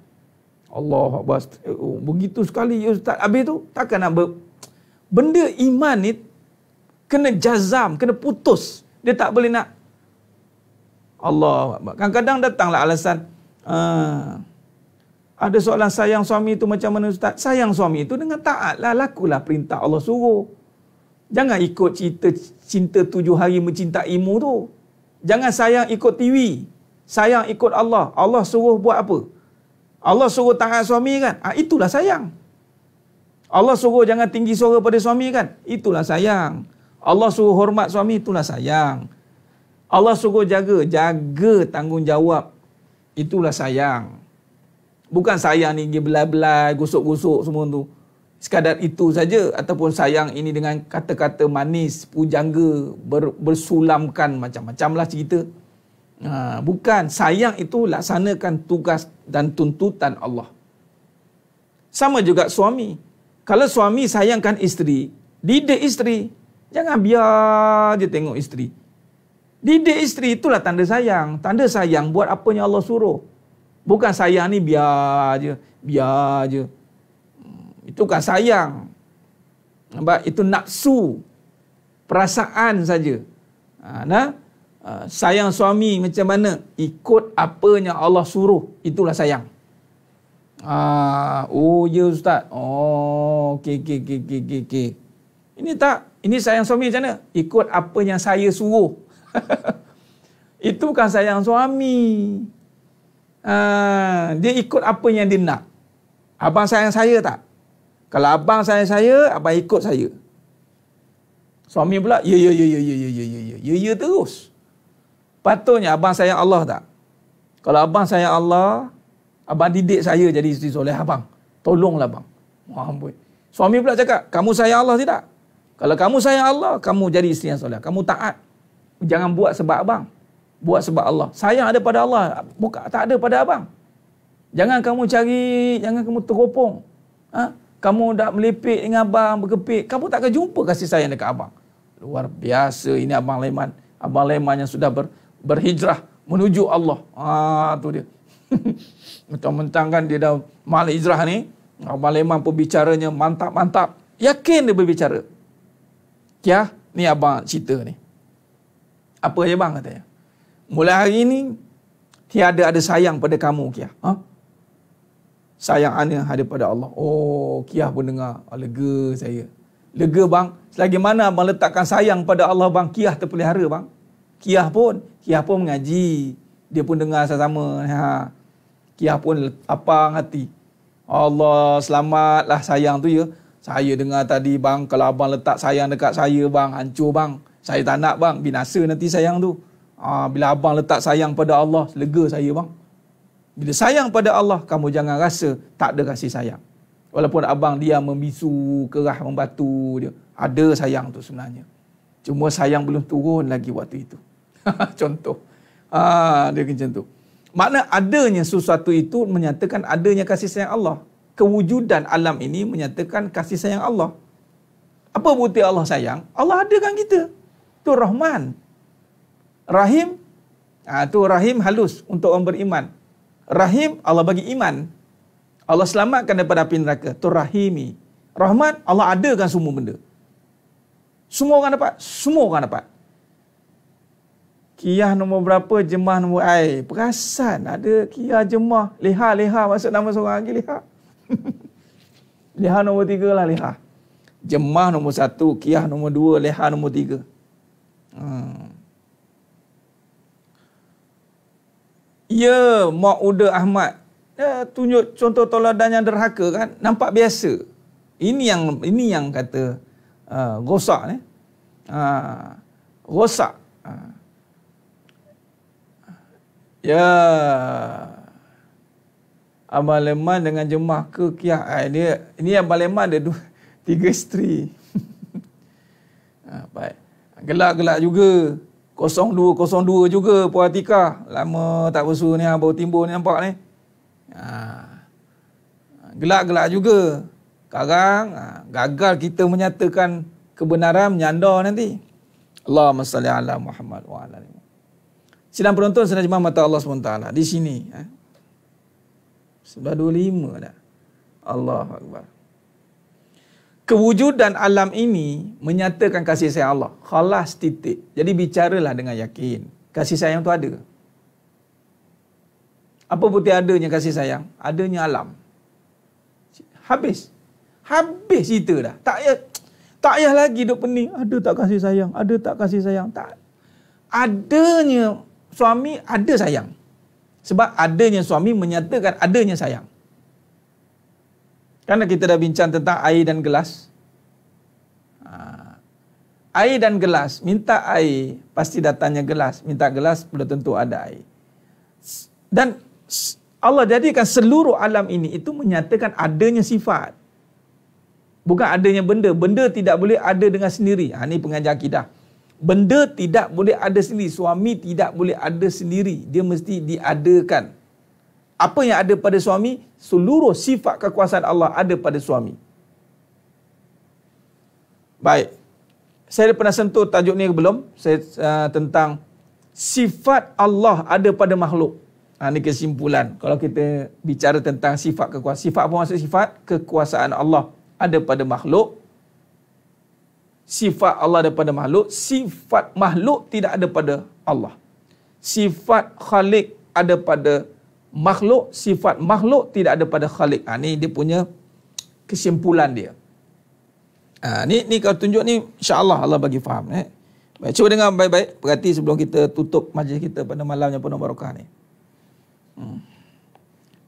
Allah Akbar. Begitu sekali ya Ustaz. Habis tu takkan nak benda iman ni kena jazam, kena putus. Dia tak boleh nak. Allah Akbar. Kadang-kadang datanglah alasan, ada soalan sayang suami itu macam mana Ustaz? Sayang suami itu dengan taatlah, lakulah perintah Allah suruh. Jangan ikut cinta 7 hari mencintaimu tu. Jangan sayang ikut TV. Sayang ikut Allah. Allah suruh buat apa? Allah suruh taat suami kan? Itulah sayang. Allah suruh jangan tinggi suara pada suami kan? Itulah sayang. Allah suruh hormat suami, itulah sayang. Allah suruh jaga tanggungjawab. Itulah sayang. Bukan sayang ni belai-belai, gosok-gosok semua tu. Sekadar itu saja. Ataupun sayang ini dengan kata-kata manis, pujangga, bersulamkan, macam-macam lah cerita. Bukan. Sayang itu laksanakan tugas dan tuntutan Allah. Sama juga suami. Kalau suami sayangkan isteri, didik isteri. Jangan biar je tengok isteri. Didik isteri itulah tanda sayang. Tanda sayang buat apa yang Allah suruh. Bukan sayang ni biar je. Itu kan sayang. Nampak? Itu nafsu. Perasaan saja. Sayang suami macam mana? Ikut apa yang Allah suruh. Itulah sayang. Oh ya Ustaz. Oh, okey. Ini tak. Ini sayang suami macam mana? Ikut apa yang saya suruh. Itu bukan sayang suami. Dia ikut apa yang dia nak. Abang sayang saya tak? Kalau abang sayang saya, abang ikut saya. Suami pula, ya terus. Patutnya abang sayang Allah tak? Kalau abang sayang Allah, abang didik saya jadi isteri soleh abang. Tolonglah abang. Ampun. Suami pula cakap, kamu sayang Allah tidak? Kalau kamu sayang Allah, kamu jadi isteri yang soleh. Kamu taat. Jangan buat sebab abang. Buat sebab Allah. Sayang ada pada Allah. Bukan, tak ada pada abang. Jangan kamu cari, jangan kamu teropong. Kamu dah melepek dengan abang, berkepik. Kamu tak akan jumpa kasih sayang dekat abang. Luar biasa ini Abang Leman. Abang Leman yang sudah berhijrah menuju Allah. Tu dia. Mentang-mentang kan dia dah mal hijrah ni. Abang Leman pembicaranya mantap-mantap. Yakin dia berbicara. Kiah, ni abang cerita ni. Apa je bang katanya? Mulai hari ni tiada ada sayang pada kamu Kiah. Sayang ana ada pada Allah. Oh, Kiah pun dengar. Lega saya. Lega bang. Selagi mana abang letakkan sayang pada Allah bang, Kiah terpelihara bang. Kiah pun mengaji. Dia pun dengar sama-sama. Kiah pun lapang hati. Allah selamatlah sayang tu ya. Saya dengar tadi bang, kalau abang letak sayang dekat saya bang, hancur bang. Saya tak nak bang, binasa nanti sayang tu. Bila abang letak sayang pada Allah, lega saya bang. Bila sayang pada Allah, kamu jangan rasa tak ada kasih sayang. Walaupun abang dia membisu, kerah membatu dia. Ada sayang tu sebenarnya. Cuma sayang belum turun lagi waktu itu. Contoh. Dia macam tu. Makna adanya sesuatu itu menyatakan adanya kasih sayang Allah. Kewujudan alam ini menyatakan kasih sayang Allah. Apa bukti Allah sayang? Allah adakan kita. Itu Rahman. Rahim. Itu Rahim halus untuk orang beriman. Rahim Allah bagi iman. Allah selamatkan daripada api neraka. Tur-Rahimi. Rahmat, Allah adakan semua benda. Semua orang dapat. Semua orang dapat. Qiyah nombor berapa, jemah nombor air. Perasan ada qiyah jemah. Leha masuk nama seorang lagi, Leha. Leha nombor 3 lah, Leha. Jemah nombor 1, qiyah nombor 2, Leha nombor 3. Ya, Mauda Ahmad. Tunjuk contoh toladan yang derhaka kan. Nampak biasa. Ini yang kata rosak ni. Rosak. Ya, Abang Leman dengan jemah ke qiyah. Ini Abang Leman ada 3 isteri. Baik. Gelak-gelak juga. 02 juga Puan Atikah. Lama tak bersu ni, baru timbul ni, nampak ni. Gelak-gelak juga. Sekarang gagal kita menyatakan kebenaran, menyandar nanti. Allahumma salli ala Muhammad wa ala alihi. Sidang penonton sedang jemaah mata Allah SWT. Di sini. Sudah 25 dah. Allahu Akbar. Kewujudan alam ini menyatakan kasih sayang Allah. Khalas titik. Jadi bicaralah dengan yakin. Kasih sayang tu ada. Apa bukti adanya kasih sayang? Adanya alam. Habis. Habis cerita dah. Tak payah lagi duk pening. Ada tak kasih sayang? Ada tak kasih sayang? Tak. Adanya suami, ada sayang. Sebab adanya suami menyatakan adanya sayang. Karena kita dah bincang tentang air dan gelas. Air dan gelas. Minta air, pasti datangnya gelas. Minta gelas, belum tentu ada air. Dan Allah jadikan seluruh alam ini itu menyatakan adanya sifat. Bukan adanya benda. Benda tidak boleh ada dengan sendiri. Ini pengajar akidah. Benda tidak boleh ada sendiri. Suami tidak boleh ada sendiri. Dia mesti diadakan. Apa yang ada pada suami, seluruh sifat kekuasaan Allah ada pada suami. Baik. Saya pernah sentuh tajuk ni belum? Saya tentang sifat Allah ada pada makhluk. Ini kesimpulan. Kalau kita bicara tentang sifat kekuasaan. Sifat apa maksud sifat? Kekuasaan Allah ada pada makhluk. Sifat Allah ada pada makhluk. Sifat makhluk tidak ada pada Allah. Sifat Khalik ada pada makhluk. Sifat makhluk tidak ada pada Khalik. Ini dia punya kesimpulan dia. Ni kalau tunjuk ni, insya-Allah Allah bagi faham. Baik, cuba dengar baik-baik. Perhati sebelum kita tutup majlis kita pada malam yang penuh barakah ni.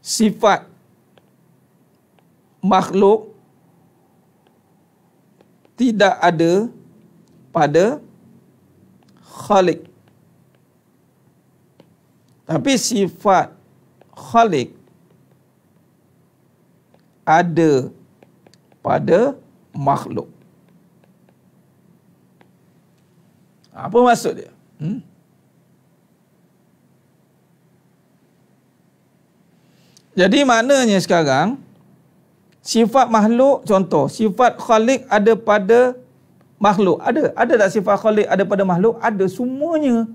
Sifat makhluk tidak ada pada Khalik. Tapi sifat Khalik ada pada makhluk. Apa maksud dia? Jadi maknanya sekarang sifat makhluk, contoh, sifat Khalik ada pada makhluk. Ada tak sifat Khalik ada pada makhluk? Ada semuanya.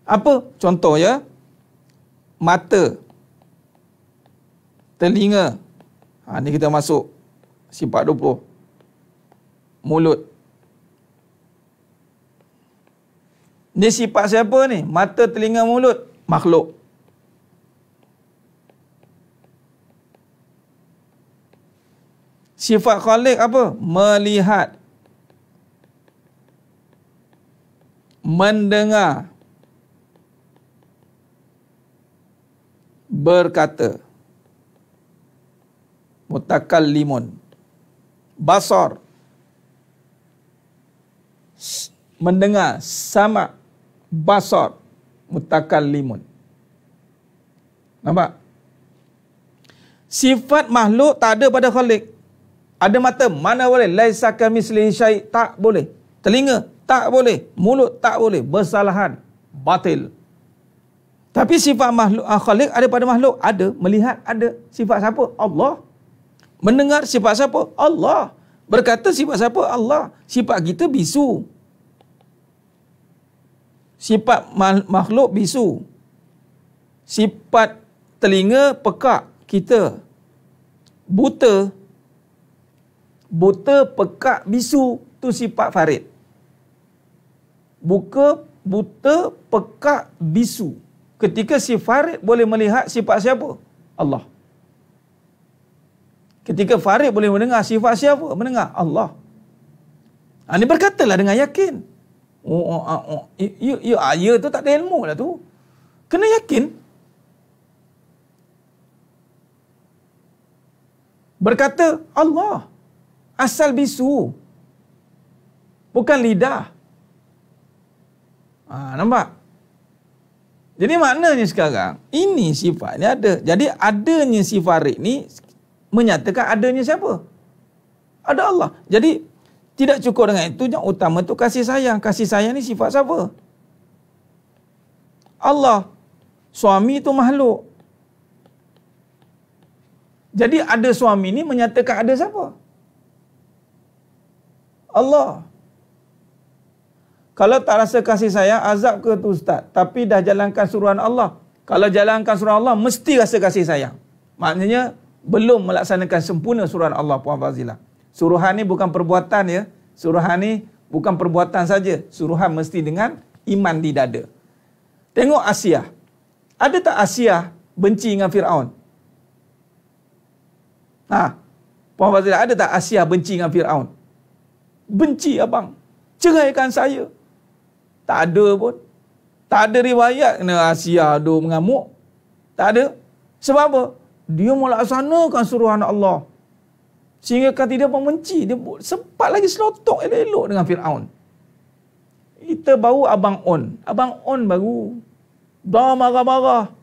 Apa? Contoh ya. Mata. Telinga. Ni kita masuk sifat 20. Mulut. Ni sifat siapa ni? Mata, telinga, mulut. Makhluk. Sifat Khalik apa? Melihat. Mendengar. Berkata. Mutakallimun. Basar. Mendengar. Sama. Basar. Mutakallimun. Nampak? Sifat makhluk tak ada pada Khalik. Ada mata, mana boleh? Laisa kamitslihi syai', tak boleh. Telinga, tak boleh. Mulut, tak boleh. Bersalahan, batil. Tapi sifat makhluk Khalik ada pada makhluk? Ada. Melihat ada. Sifat siapa? Allah. Mendengar sifat siapa? Allah. Berkata sifat siapa? Allah. Sifat kita bisu. Sifat makhluk bisu. Sifat telinga pekak. kita buta, pekak, bisu, tu sifat farid. Buta, pekak, bisu. Ketika si farid boleh melihat sifat siapa? Allah. Ketika farid boleh mendengar sifat siapa? Mendengar Allah. Ini berkatalah dengan yakin. Ya tu tak ada ilmu lah tu. Kena yakin. Berkata Allah. Asal bisu. Bukan lidah. Nampak? Jadi maknanya sekarang, ini sifatnya ada. Jadi adanya si farid ni menyatakan adanya siapa? Ada Allah. Jadi tidak cukup dengan itu, yang utama tu kasih sayang. Kasih sayang ni sifat siapa? Allah. Suami itu makhluk. Jadi ada suami ni menyatakan ada siapa? Allah. Kalau tak rasa kasih sayang, azab ke tu ustaz? Tapi dah jalankan suruhan Allah. Kalau jalankan suruhan Allah, mesti rasa kasih sayang. Maknanya, belum melaksanakan sempurna suruhan Allah, Puan Fazilah. Suruhan ni bukan perbuatan ya. Suruhan ni bukan perbuatan saja. Suruhan mesti dengan iman di dada. Tengok Asiyah. Ada tak Asiyah benci dengan Fir'aun? Puan Fazilah, ada tak Asiyah benci dengan Fir'aun? Benci abang. Ceraikan saya. Tak ada pun. Tak ada riwayat kena Asiyah duk mengamuk. Tak ada. Sebab apa? Dia melaksanakan suruhan Allah. Sehingga kata dia membenci. Dia sempat lagi selotok elok-elok dengan Fir'aun. Kita baru Abang On. Abang On baru. Dah marah-marah.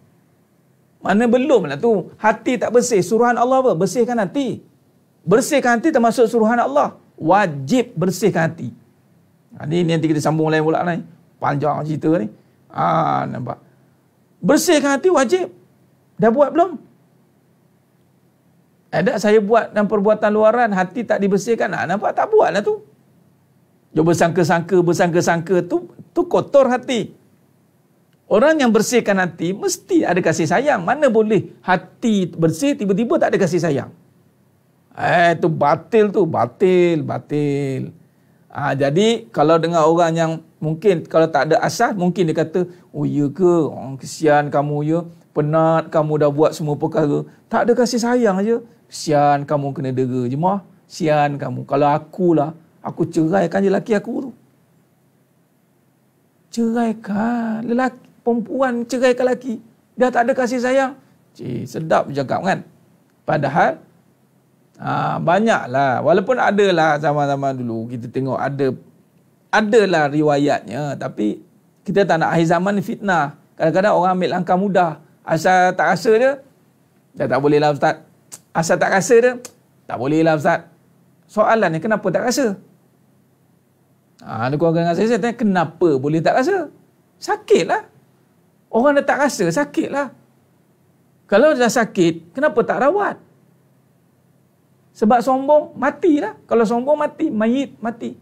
Mana belum lah tu. Hati tak bersih. Suruhan Allah apa? Bersihkan hati. Bersihkan hati termasuk suruhan Allah. Wajib bersihkan hati. Ini nanti kita sambung lain pula ni. Panjang cerita ni. Nampak. Bersihkan hati wajib. Dah buat belum? Ada saya buat dan perbuatan luaran, hati tak dibersihkan. Nampak tak buat lah tu. Dia bersangka-sangka tu kotor hati. Orang yang bersihkan hati mesti ada kasih sayang. Mana boleh hati bersih tiba-tiba tak ada kasih sayang. Tu batil tu. Batil. Jadi kalau dengan orang yang mungkin kalau tak ada asas, mungkin dia kata, oh ya ke, kesian kamu ya, penat kamu dah buat semua perkara, tak ada kasih sayang aja. Kesian kamu kena dera je mah. Kesian kamu. Kalau akulah, aku ceraikan je lelaki aku tu. Ceraikan lelaki, perempuan ceraikan lelaki. Dia tak ada kasih sayang. Sedap bercakap kan. Padahal banyaklah, walaupun adalah zaman-zaman dulu kita tengok adalah riwayatnya, tapi kita tak nak akhir zaman ni fitnah. Kadang-kadang orang ambil langkah mudah, asal tak rasa dia dah tak boleh lah ustaz. Asal tak rasa dia tak boleh lah ustaz. Soalan ni kenapa tak rasa? Ada keluarga dengan saya tanya kenapa boleh tak rasa? Sakit lah. Orang dah tak rasa, sakit lah. Kalau dah sakit, kenapa tak rawat? Sebab sombong, matilah. Kalau sombong, mati. Mayit, mati.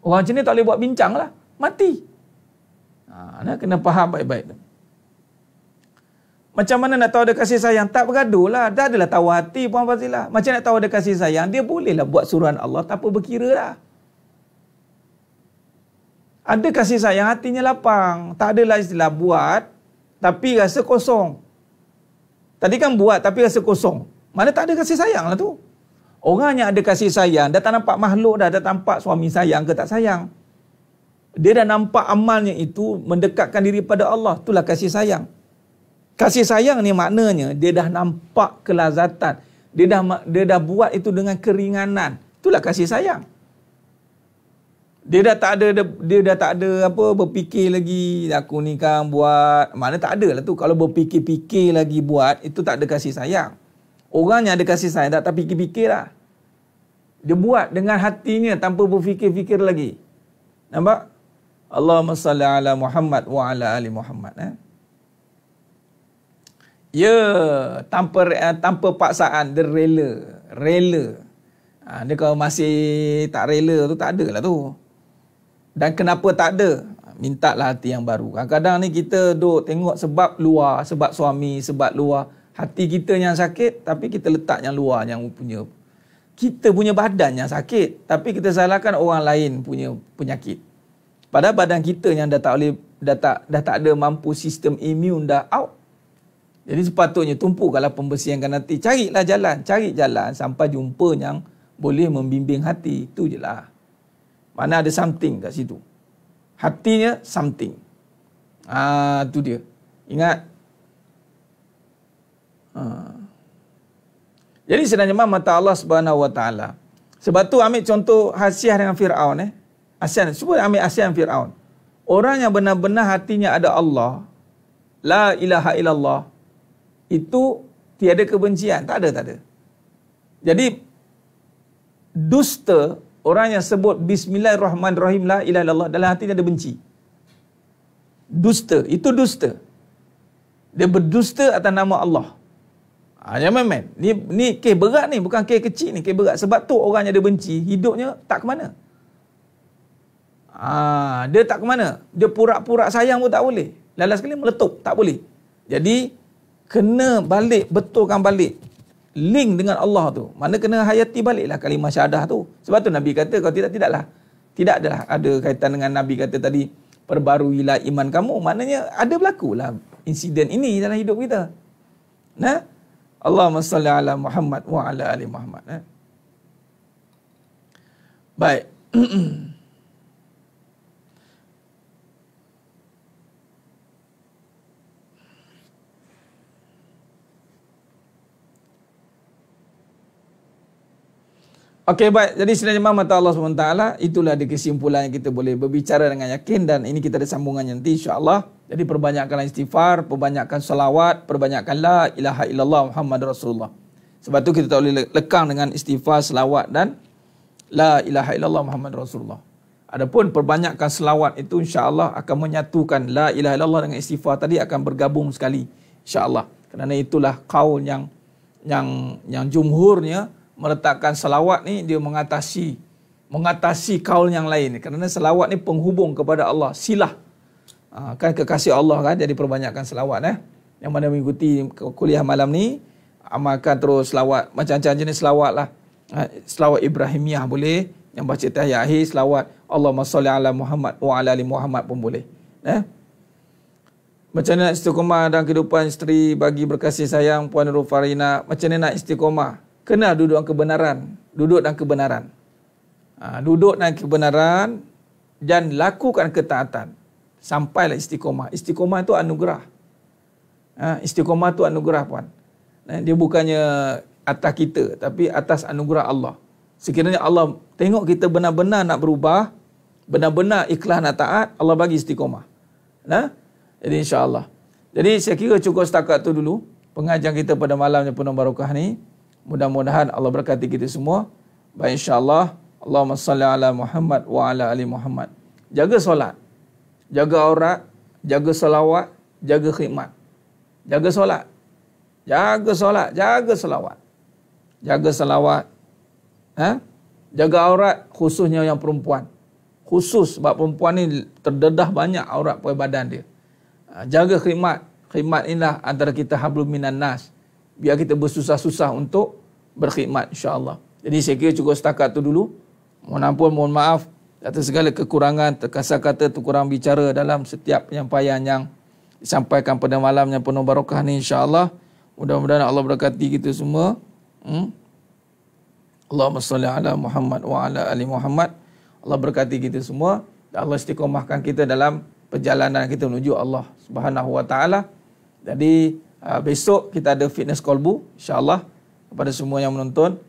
Orang macam ni tak boleh buat bincang lah. Mati. Kena faham baik-baik. Macam mana nak tahu ada kasih sayang? Tak bergaduh lah. Dah adalah tahu hati, Puan Fazilah. Macam nak tahu ada kasih sayang, dia bolehlah buat suruhan Allah tanpa berkira lah. Ada kasih sayang, hatinya lapang. Tak adalah istilah buat, tapi rasa kosong. Tadi kan buat, tapi rasa kosong. Mana tak ada kasih sayang lah tu. Orang yang ada kasih sayang, dah tak nampak makhluk dah nampak suami sayang ke tak sayang. Dia dah nampak amalnya itu mendekatkan diri pada Allah. Itulah kasih sayang. Kasih sayang ni maknanya, dia dah nampak kelazatan. Dia dah buat itu dengan keringanan. Itulah kasih sayang. Dia dah tak ada apa berfikir lagi, aku ni kan buat. Mana tak ada lah tu. Kalau berfikir-fikir lagi buat, itu tak ada kasih sayang. Orang yang ada kasih sayang tak fikir-fikir lah. Dia buat dengan hatinya tanpa berfikir-fikir lagi. Nampak? Allahumma salli ala Muhammad wa ala ali Muhammad. Ya, tanpa paksaan, dia rela. Dia kalau masih tak rela tu, tak ada lah tu. Dan kenapa tak ada? Mintalah hati yang baru. Kadang-kadang ni kita duk tengok sebab luar, sebab suami, sebab luar. Hati kita yang sakit, tapi kita letak yang luar yang punya. Kita punya badan yang sakit, tapi kita salahkan orang lain punya penyakit. Padahal badan kita yang dah tak ada mampu sistem imun dah out. Jadi sepatutnya tumpukanlah pembersihankan hati. Cari jalan sampai jumpa yang boleh membimbing hati. Itu je lah. Mana ada something kat situ. Hatinya something. Tu dia. Ingat. Jadi sebenarnya mata Allah Subhanahu Wa Taala. Sebab tu ambil contoh Hasiah dengan Firaun cuba ambil Hasiah dengan Firaun. Orang yang benar-benar hatinya ada Allah, la ilaha illallah, itu tiada kebencian, tak ada. Jadi dusta orang yang sebut bismillahirrahmanirrahim la ilaha illallah, dalam hatinya ada benci. Dusta, itu dusta. Dia berdusta atas nama Allah. Jangan main. Ni kes berat ni, bukan kes kecil ni, kes berat. Sebab tu orang yang ada benci, hidupnya tak ke mana. Dia tak ke mana. Dia pura-pura sayang pun tak boleh. Lalas sekali meletup, tak boleh. Jadi kena balik, betulkan balik link dengan Allah tu. Mana kena hayati baliklah kalimah syahadah tu. Sebab tu Nabi kata, kalau tidak adalah ada kaitan dengan Nabi kata tadi, perbaruilah iman kamu. Maknanya ada berlakulah insiden ini dalam hidup kita. Nah, Allahumma salli ala Muhammad wa ala ali Muhammad. Baik. Okey, baik. Jadi sebenarnya mata Allah SWT, itulah di kesimpulan yang kita boleh berbicara dengan yakin, dan ini kita ada sambungannya nanti insya-Allah. Jadi perbanyakkanlah istighfar, perbanyakkan salawat, perbanyakkan la ilaha illallah Muhammad Rasulullah. Sebab tu kita tak boleh lekang dengan istighfar, salawat dan la ilaha illallah Muhammad Rasulullah. Adapun perbanyakkan selawat itu insya-Allah akan menyatukan la ilaha illallah dengan istighfar tadi, akan bergabung sekali insya-Allah. Kerana itulah kaul yang jumhurnya meletakkan selawat ni dia mengatasi kaul yang lain. Kerana selawat ni penghubung kepada Allah, silah. Kan kekasih Allah kan, jadi perbanyakkan selawat. Yang mana mengikuti kuliah malam ni, amalkan terus selawat. Macam-macam jenis selawat lah. Selawat Ibrahimiyah boleh. Yang baca tahiyat akhir, selawat Allahumma salli ala Muhammad wa ala ali Muhammad pun boleh. Macam mana nak istiqomah dalam kehidupan isteri bagi berkasih sayang Puan Nurul Farina. Macam mana nak istiqomah? Kena duduk dalam kebenaran. Duduk dalam kebenaran dan lakukan ketaatan. Sampailah istiqomah. Istiqomah itu anugerah. Istiqomah itu anugerah, puan. Dia bukannya atas kita, tapi atas anugerah Allah. Sekiranya Allah tengok kita benar-benar nak berubah, benar-benar ikhlas nak taat, Allah bagi istiqomah. Jadi insya-Allah. Jadi saya kira cukup setakat tu dulu pengajian kita pada malam yang penuh barakah ni. Mudah-mudahan Allah berkati kita semua. Baik, insya-Allah. Allahumma salli ala Muhammad wa ala ali Muhammad. Jaga solat, jaga aurat, jaga salawat, jaga khidmat. Jaga solat, jaga salawat. Jaga salawat. Jaga aurat, khususnya yang perempuan. Khusus sebab perempuan ni terdedah banyak aurat pada badan dia. Jaga khidmat. Khidmat inilah antara kita hablum minan nas. Biar kita bersusah-susah untuk berkhidmat insya-Allah. Jadi saya kira cukup setakat tu dulu. Mohon ampun, mohon maaf atas segala kekurangan, terkasar kata, terkurang bicara dalam setiap penyampaian yang disampaikan pada malam yang penuh barakah ni insya-Allah. Mudah-mudahan Allah berkati kita semua. Allahumma salli ala Muhammad wa ala ali Muhammad. Allah berkati kita semua dan Allah istiqomahkan kita dalam perjalanan kita menuju Allah Subhanahu wa taala. Jadi besok kita ada fitness kolbu insya-Allah. Kepada semua yang menonton,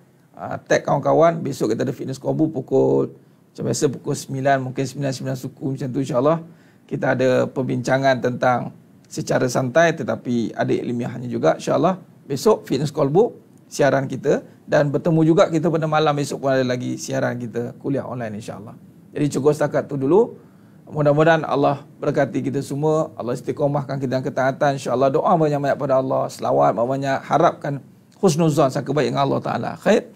tag kawan-kawan, besok kita ada fitness kolbu pukul macam biasa pukul 9, mungkin 9 suku macam tu insya-Allah. Kita ada perbincangan tentang secara santai tetapi ada ilmiahnya juga insya-Allah. Besok fitness kolbu siaran kita, dan bertemu juga kita pada malam besok pun ada lagi siaran kita kuliah online insya-Allah. Jadi cukup setakat tu dulu. Mudah-mudahan Allah berkati kita semua, Allah istiqomahkan kita dalam ketaatan insya-Allah. Doa banyak-banyak pada Allah, selawat banyak, harapkan husnuzan, sangka baik dengan Allah Ta'ala. Khair.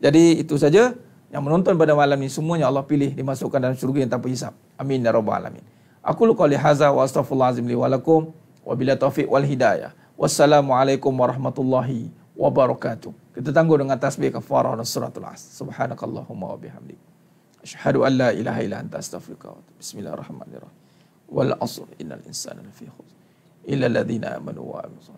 Jadi itu saja. Yang menonton pada malam ni semuanya Allah pilih dimasukkan dalam syurga yang tanpa hisab. Amin ya rabbal alamin. Aku qouli hadza wa astaghfirullahalazim li wa lakum wa bila taufiq wal hidayah. Wassalamualaikum warahmatullahi wabarakatuh. Kita tangguh dengan tasbih kafarah dan suratul Asr. Subhanakallahumma wa bihamdik, asyhadu an la ilaha illa anta astaghfiruka wa atubu. Bismillahirrahmanirrahim. Wal 'asr innal insana lafi khusr illa alladhina amanu wa amilus